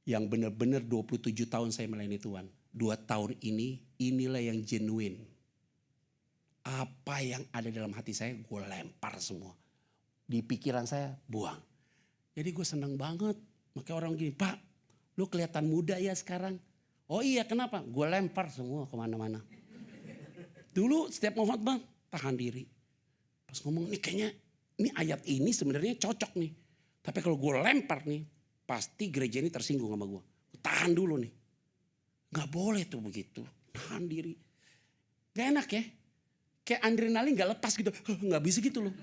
Speaker 4: Yang benar-benar 27 tahun saya melayani Tuhan. 2 tahun ini, inilah yang genuine. Apa yang ada dalam hati saya gue lempar semua. Di pikiran saya buang. Jadi gue senang banget. Makanya orang gini, Pak lu kelihatan muda ya sekarang. Oh iya kenapa? Gue lempar semua kemana-mana. Dulu setiap mau khotbah tahan diri. Pas ngomong nih kayaknya ini ayat ini sebenarnya cocok nih. Tapi kalau gue lempar nih pasti gereja ini tersinggung sama gue. Tahan dulu nih. Gak boleh tuh begitu. Tahan diri. Gak enak ya. Kayak adrenalin gak lepas gitu. Gak bisa gitu loh.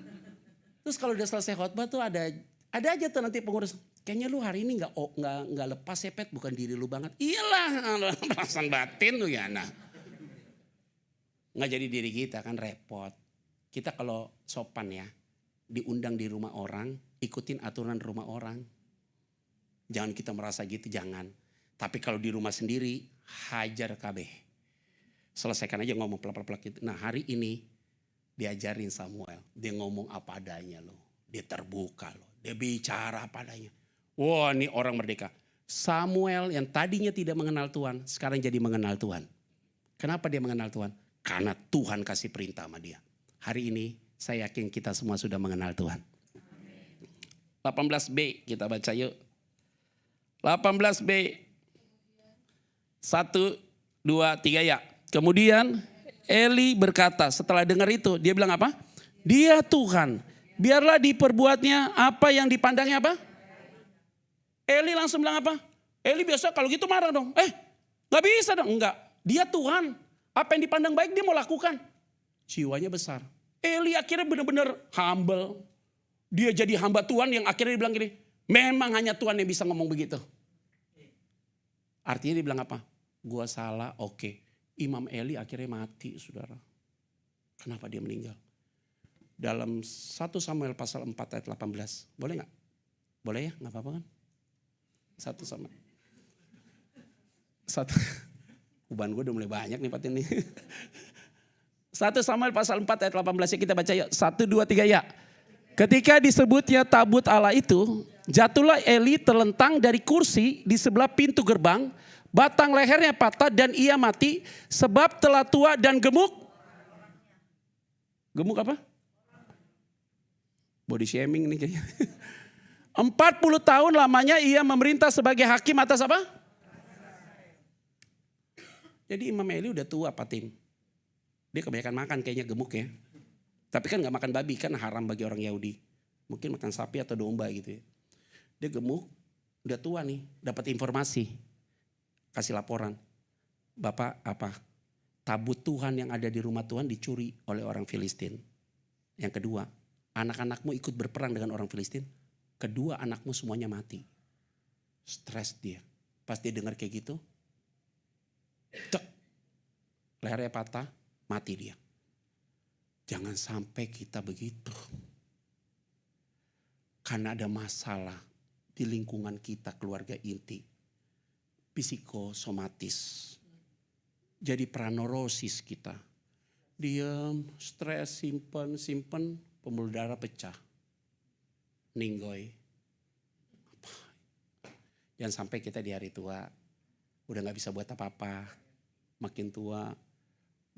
Speaker 4: Terus kalau udah selesai khotbah tuh ada aja tuh nanti pengurus. Kayaknya lu hari ini gak lepas ya Pet. Bukan diri lu banget. Iyalah perasaan batin lu ya nah. Gak jadi diri kita kan repot. Kita kalau sopan ya. Diundang di rumah orang. Ikutin aturan rumah orang. Jangan kita merasa gitu jangan. Tapi kalau di rumah sendiri hajar kabeh. Selesaikan aja ngomong pelak-pelak gitu. Nah hari ini diajarin Samuel. Dia ngomong apa adanya loh. Dia terbuka loh. Dia bicara apa adanya. Wah ini orang merdeka. Samuel yang tadinya tidak mengenal Tuhan. Sekarang jadi mengenal Tuhan. Kenapa dia mengenal Tuhan? Karena Tuhan kasih perintah sama dia. Hari ini saya yakin kita semua sudah mengenal Tuhan. 18b kita baca yuk. 18b. 1, 2, 3 ya. Kemudian Eli berkata setelah dengar itu. Dia bilang apa? Dia Tuhan. Biarlah diperbuatnya apa yang dipandangnya apa? Eli langsung bilang apa? Eli biasa kalau gitu marah dong. Gak bisa dong. Enggak. Dia Tuhan. Apa yang dipandang baik dia mau lakukan. Jiwanya besar. Eli akhirnya benar-benar humble. Dia jadi hamba Tuhan yang akhirnya dia bilang gini. Memang hanya Tuhan yang bisa ngomong begitu. Artinya dia bilang apa? Gua salah, oke. Imam Eli akhirnya mati, saudara. Kenapa dia meninggal? Dalam 1 Samuel pasal 4 ayat 18. Boleh gak? Boleh ya? Gak apa-apa kan? 1 Samuel. Uban gue udah mulai banyak nih Pak ini. 1 Samuel pasal 4 ayat 18 ya, kita baca yuk. 1, 2, 3 ya. Ketika disebutnya tabut Allah itu, jatuhlah Eli terlentang dari kursi di sebelah pintu gerbang. Batang lehernya patah dan ia mati sebab telah tua dan gemuk. Gemuk apa? Body shaming nih kayaknya. 40 tahun lamanya ia memerintah sebagai hakim atas apa? Jadi Imam Eli udah tua Pak Tim. Dia kebanyakan makan kayaknya gemuk ya. Tapi kan gak makan babi, kan haram bagi orang Yahudi. Mungkin makan sapi atau domba gitu ya. Dia gemuk, udah tua nih, dapat informasi. Kasih laporan. Bapak apa? Tabut Tuhan yang ada di rumah Tuhan dicuri oleh orang Filistin. Yang kedua, anak-anakmu ikut berperang dengan orang Filistin. Kedua anakmu semuanya mati. Stres dia. Pas dia dengar kayak gitu, cek, lehernya patah, mati dia. Jangan sampai kita begitu. Karena ada masalah di lingkungan kita, keluarga inti. Psikosomatis. Jadi pranorosis kita. Diam, stres, simpen, pembuluh darah pecah. Ninggoy. Jangan sampai kita di hari tua udah gak bisa buat apa-apa. Makin tua,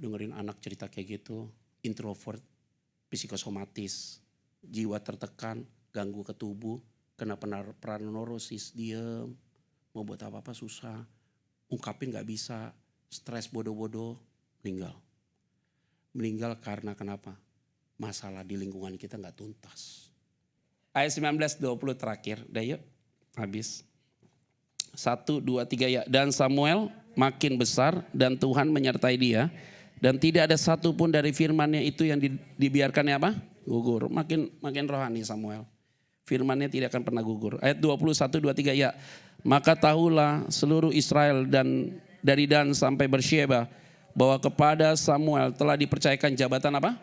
Speaker 4: dengerin anak cerita kayak gitu. Introvert, psikosomatis, jiwa tertekan, ganggu ke tubuh, kena pranorosis, diam. Mau buat apa-apa susah, ungkapin gak bisa, stres bodoh-bodoh, meninggal. Meninggal karena kenapa? Masalah di lingkungan kita gak tuntas. Ayat 19-20 terakhir, udah yuk, habis. 1, 2, 3 ya. Dan Samuel makin besar dan Tuhan menyertai dia. Dan tidak ada satupun dari firmannya itu yang dibiarkannya apa? Gugur. Makin rohani Samuel. Firmannya tidak akan pernah gugur. Ayat 21, 23 ya. Maka tahulah seluruh Israel dan dari Dan sampai Bersyeba bahwa kepada Samuel telah dipercayakan jabatan apa?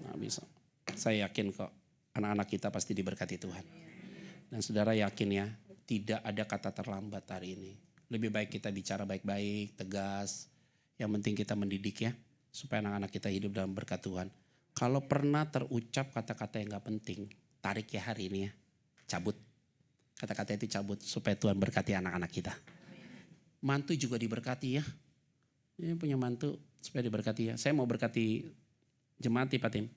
Speaker 4: Nah, bisa. Saya yakin kok anak-anak kita pasti diberkati Tuhan. Dan saudara yakin ya, tidak ada kata terlambat hari ini. Lebih baik kita bicara baik-baik, tegas. Yang penting kita mendidik ya, supaya anak-anak kita hidup dalam berkat Tuhan. Kalau pernah terucap kata-kata yang gak penting, tarik ya hari ini ya, cabut. Kata-kata itu cabut supaya Tuhan berkati anak-anak kita. Mantu juga diberkati ya. Ini punya mantu supaya diberkati ya. Saya mau berkati jemaat Pak Tim.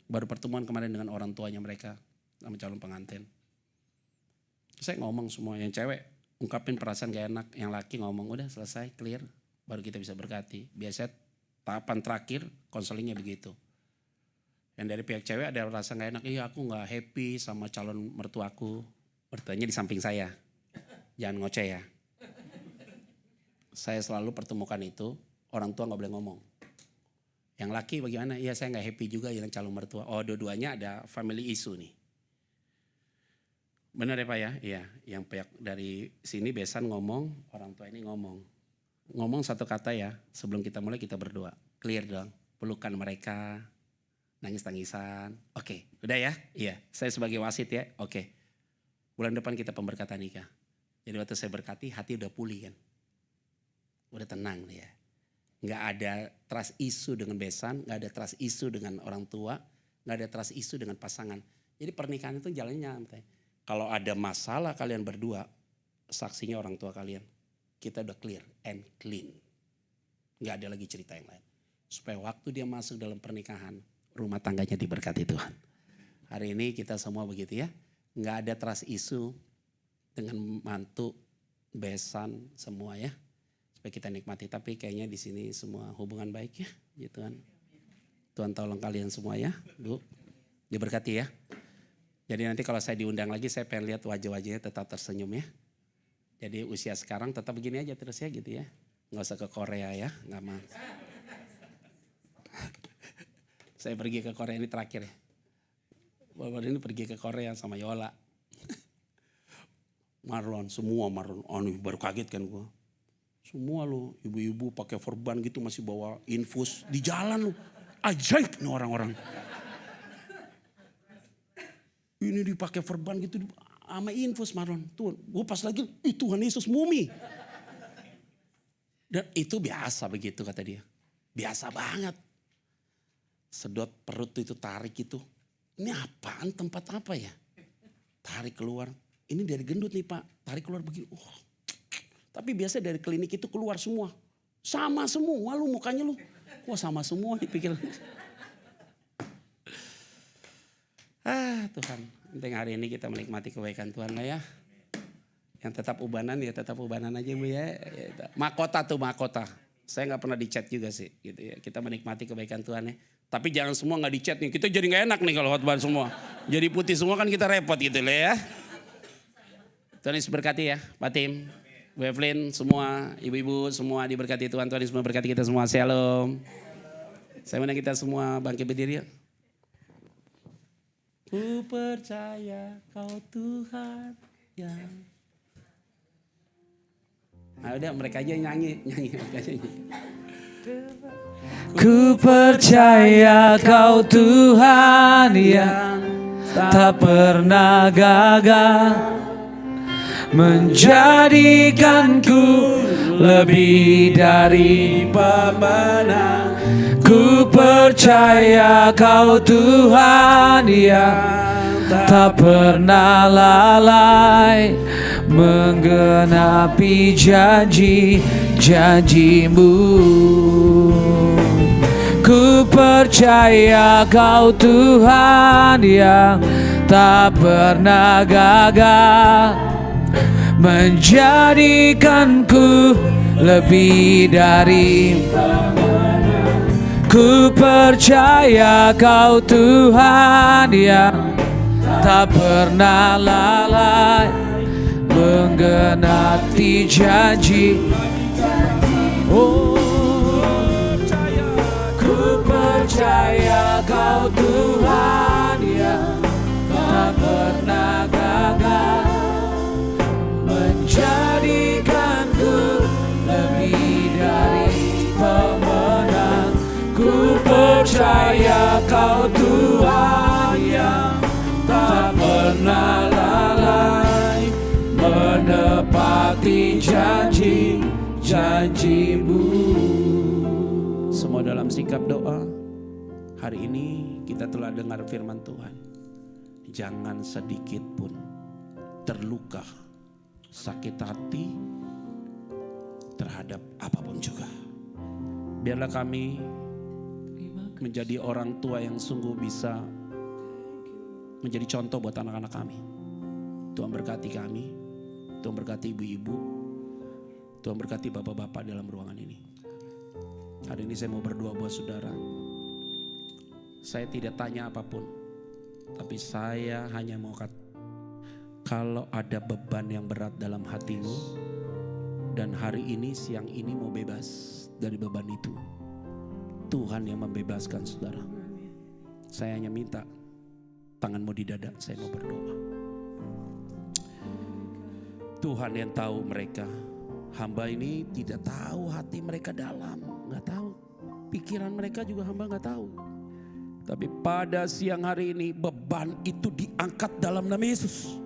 Speaker 4: Baru pertemuan kemarin dengan orang tuanya mereka sama calon pengantin. Saya ngomong semua, yang cewek ungkapin perasaan gak enak, yang laki ngomong udah selesai, clear. Baru kita bisa berkati. Biasanya tahapan terakhir konselingnya begitu. Yang dari pihak cewek ada rasa gak enak, iya aku gak happy sama calon mertuaku. Mertuanya di samping saya, jangan ngoceh ya. Saya selalu pertemukan itu, orang tua gak boleh ngomong. Yang laki bagaimana? Iya saya gak happy juga dengan calon mertua. Oh dua-duanya ada family issue nih. Benar ya Pak ya? Iya, yang pihak dari sini besan ngomong, orang tua ini ngomong. Ngomong satu kata ya, sebelum kita mulai kita berdoa. Clear dong, pelukan mereka, nangis-tangisan. Oke, udah ya? Iya, saya sebagai wasit ya, oke. Bulan depan kita pemberkatan nikah. Jadi waktu saya berkati hati udah pulih kan. Udah tenang dia. Gak ada trust issue dengan besan, gak ada trust issue dengan orang tua, gak ada trust issue dengan pasangan. Jadi pernikahan itu jalannya nyantai. Kalau ada masalah kalian berdua, saksinya orang tua kalian. Kita udah clear and clean. Gak ada lagi cerita yang lain. Supaya waktu dia masuk dalam pernikahan, rumah tangganya diberkati Tuhan. Hari ini kita semua begitu ya. Gak ada trust issue dengan mantu, besan, semua ya. Supaya kita nikmati. Tapi kayaknya di sini semua hubungan baik ya. Gitu kan. Tuhan tolong kalian semua ya. Bu, diberkati ya. Jadi nanti kalau saya diundang lagi saya pengen lihat wajah-wajahnya tetap tersenyum ya. Jadi usia sekarang tetap begini aja terus ya gitu ya. Gak usah ke Korea ya. Gak mau. Saya pergi ke Korea ini terakhir ya. Bapak ini pergi ke Korea sama Yola. Marlon, semua Marlon. Oh nih baru kaget kan gue. Semua lo ibu-ibu pakai sorban gitu masih bawa infus di jalan lo. Ajaib nih orang-orang. Ini dipakai sorban gitu sama infus Marlon. Tuh, gue pas lagi, Tuhan Yesus mumi. Dan itu biasa begitu kata dia. Biasa banget. Sedot perut itu tarik itu. Ini apaan, tempat apa ya? Tarik keluar. Ini dari gendut nih Pak. Tarik keluar begini. Tapi biasa dari klinik itu keluar semua. Sama semua lu mukanya lu. Wah sama semua dipikir. Tuhan. Penting hari ini kita menikmati kebaikan Tuhan lah ya. Yang tetap ubanan ya tetap ubanan aja Bu ya. Mahkota tuh mahkota. Saya gak pernah dicat juga sih. Gitu ya. Kita menikmati kebaikan Tuhan ya. Tapi jangan semua gak dicat nih. Kita jadi gak enak nih kalau khotbah semua. Jadi putih semua kan kita repot gitu lah ya. Tuhan Yesus berkati ya Pak Tim. Bu Evelyn, semua ibu-ibu semua diberkati Tuhan. Tuhan Yesus memberkati kita semua. Shalom. Saya mana kita semua bangkit berdiri ya. Ku percaya kau Tuhan yang. Nah udah mereka aja nyanyi.
Speaker 1: Ku percaya kau Tuhan yang tak pernah gagal, menjadikanku lebih dari pemenang. Ku percaya kau Tuhan yang tak pernah lalai, menggenapi janji-janjimu. Ku percaya kau Tuhan yang tak pernah gagal, menjadikanku lebih dari pemenang. Ku percaya kau Tuhan yang tak pernah lalai, menggenapi janji. Ku percaya kau Tuhan yang tak pernah gagal, menjadikanku lebih dari pemenang. Ku percaya kau Tuhan yang tak pernah lalai, menepati janji-janjimu. Semua dalam sikap doa. Hari ini kita telah dengar firman Tuhan. Jangan sedikit pun terluka, sakit hati terhadap apapun juga. Biarlah kami menjadi orang tua yang sungguh bisa menjadi contoh buat anak-anak kami. Tuhan berkati kami, Tuhan berkati ibu-ibu, Tuhan berkati bapak-bapak dalam ruangan ini. Hari ini saya mau berdoa buat saudara. Saya tidak tanya apapun, tapi saya hanya mau kata, kalau ada beban yang berat dalam hatimu, dan hari ini siang ini mau bebas dari beban itu, Tuhan yang membebaskan saudara. Saya hanya minta tanganmu di dada, saya mau berdoa. Tuhan yang tahu mereka, hamba ini tidak tahu hati mereka dalam, gak tahu. Pikiran mereka juga hamba gak tahu. Tapi pada siang hari ini beban itu diangkat dalam nama Yesus.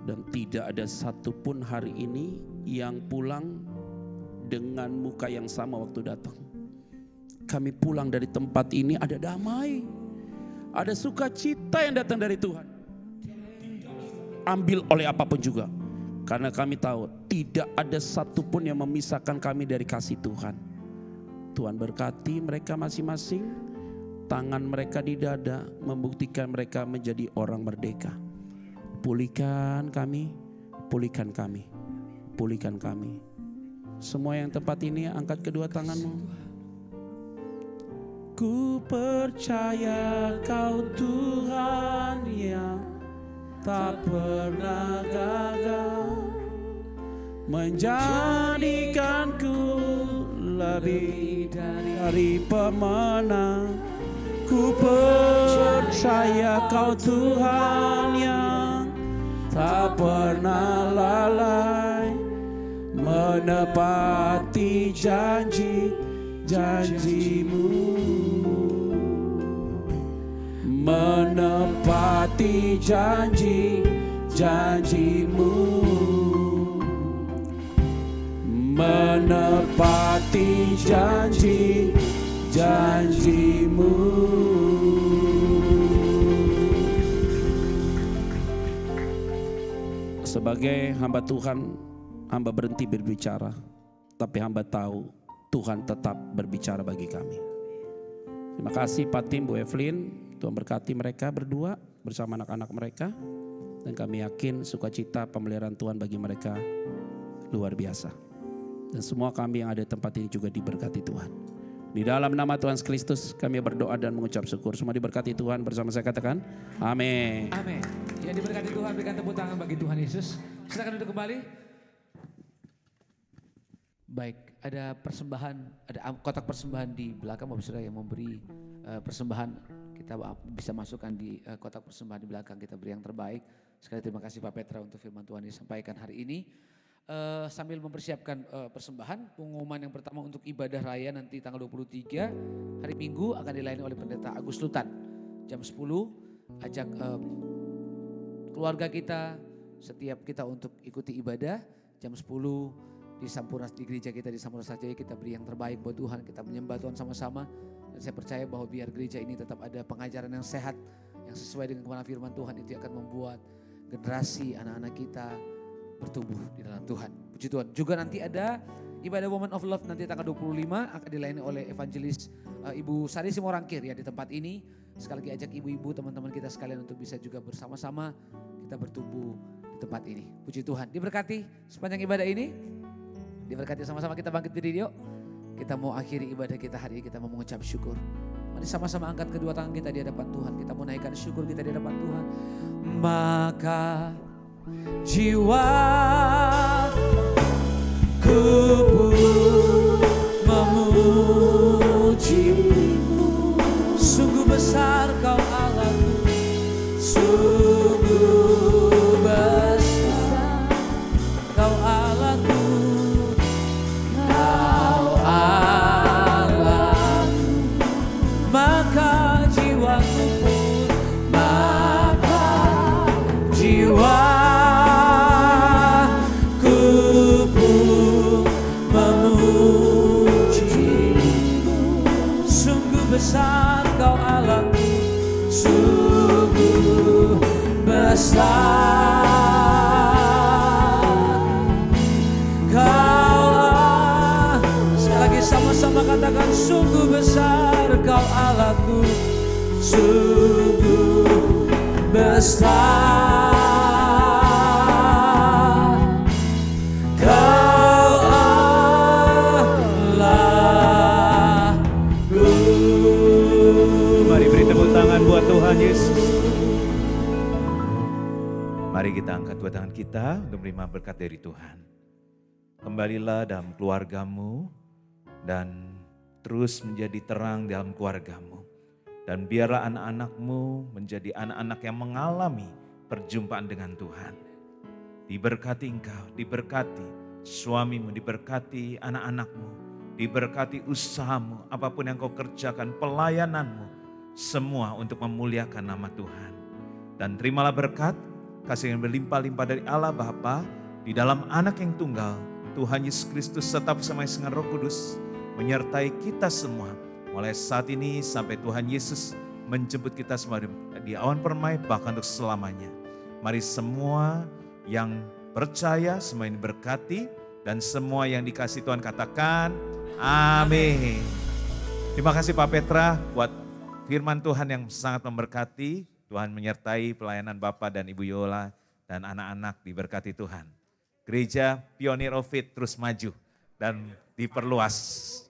Speaker 1: Dan tidak ada satupun hari ini yang pulang dengan muka yang sama waktu datang. Kami pulang dari tempat ini ada damai, ada sukacita yang datang dari Tuhan. Ambil oleh apapun juga, karena kami tahu tidak ada satupun yang memisahkan kami dari kasih Tuhan. Tuhan berkati mereka masing-masing, tangan mereka di dada membuktikan mereka menjadi orang merdeka. Pulihkan kami, pulihkan kami, pulihkan kami. Semua yang tempat ini angkat kedua tanganmu. Ku percaya kau Tuhan yang tak pernah gagal, menjadikanku lebih dari pemenang. Ku percaya kau Tuhan yang tak pernah lalai,
Speaker 4: menepati janji-janjimu, menepati janji-janjimu, menepati janji-janjimu. Sebagai hamba Tuhan, hamba berhenti berbicara, tapi hamba tahu Tuhan tetap berbicara bagi kami. Terima kasih Pak Tim, Bu Evelyn, Tuhan berkati mereka berdua bersama anak-anak mereka. Dan kami yakin sukacita pemeliharaan Tuhan bagi mereka luar biasa. Dan semua kami yang ada di tempat ini juga diberkati Tuhan. Di dalam nama Tuhan Kristus kami berdoa dan mengucap syukur. Semua diberkati Tuhan, bersama saya katakan amin.
Speaker 1: Amin. Ya, diberkati Tuhan, berikan tepuk tangan bagi Tuhan Yesus. Silakan duduk kembali. Baik, ada persembahan, ada kotak persembahan di belakang Bapak Saudara yang memberi persembahan. Kita bisa masukkan di kotak persembahan di belakang, kita beri yang terbaik. Sekali terima kasih Pak Petra untuk firman Tuhan yang disampaikan hari ini. Sambil mempersiapkan persembahan, pengumuman yang pertama untuk ibadah raya nanti tanggal 23 hari Minggu akan dilayani oleh Pendeta Agus Lutan. Jam 10 ajak keluarga kita, setiap kita untuk ikuti ibadah. Jam 10 di Sampurnas, di gereja kita di Sampurnas Jaya, kita beri yang terbaik buat Tuhan, kita menyembah Tuhan sama-sama. Dan saya percaya bahwa biar gereja ini tetap ada pengajaran yang sehat, yang sesuai dengan kebenaran firman Tuhan, itu akan membuat generasi anak-anak kita bertumbuh di dalam Tuhan. Puji Tuhan. Juga nanti ada ibadah Woman of Love nanti tanggal 25 akan dilayani oleh evangelis Ibu Sari Simorangkir ya di tempat ini. Sekali lagi ajak ibu-ibu teman-teman kita sekalian untuk bisa juga bersama-sama kita bertumbuh di tempat ini. Puji Tuhan. Diberkati sepanjang ibadah ini. Diberkati sama-sama, kita bangkit berdiri yuk. Kita mau akhiri ibadah kita hari ini, kita mau mengucap syukur. Mari sama-sama angkat kedua tangan kita di hadapan Tuhan. Kita mau naikkan syukur kita di hadapan Tuhan. Maka jiwaku memuji-Mu, sungguh besar Kau Allahku, sungguh besar Kau Allahku, Kau Allahku. Maka jiwaku pun, maka jiwa besar Kau Allahku, sungguh besar Kau Allah. Sekali lagi sama-sama katakan, sungguh besar Kau Allahku, sungguh besar Kau.
Speaker 5: Tangan buat Tuhan Yesus. Mari kita angkat dua tangan kita untuk menerima berkat dari Tuhan. Kembalilah dalam keluargamu dan terus menjadi terang dalam keluargamu. Dan biarlah anak-anakmu menjadi anak-anak yang mengalami perjumpaan dengan Tuhan. Diberkati engkau, diberkati suamimu, diberkati anak-anakmu, diberkati usahamu, apapun yang kau kerjakan, pelayananmu, semua untuk memuliakan nama Tuhan. Dan terimalah berkat, kasih yang berlimpah-limpah dari Allah Bapa di dalam Anak yang tunggal, Tuhan Yesus Kristus serta bersama dengan Roh Kudus menyertai kita semua mulai saat ini sampai Tuhan Yesus menjemput kita semua di awan permai bahkan untuk selamanya. Mari semua yang percaya, semua yang diberkati dan semua yang dikasih Tuhan katakan amin. Terima kasih Pak Petra buat firman Tuhan yang sangat memberkati. Tuhan menyertai pelayanan Bapak dan Ibu Yola dan anak-anak, diberkati Tuhan. Gereja Pioneer of Faith terus maju dan diperluas.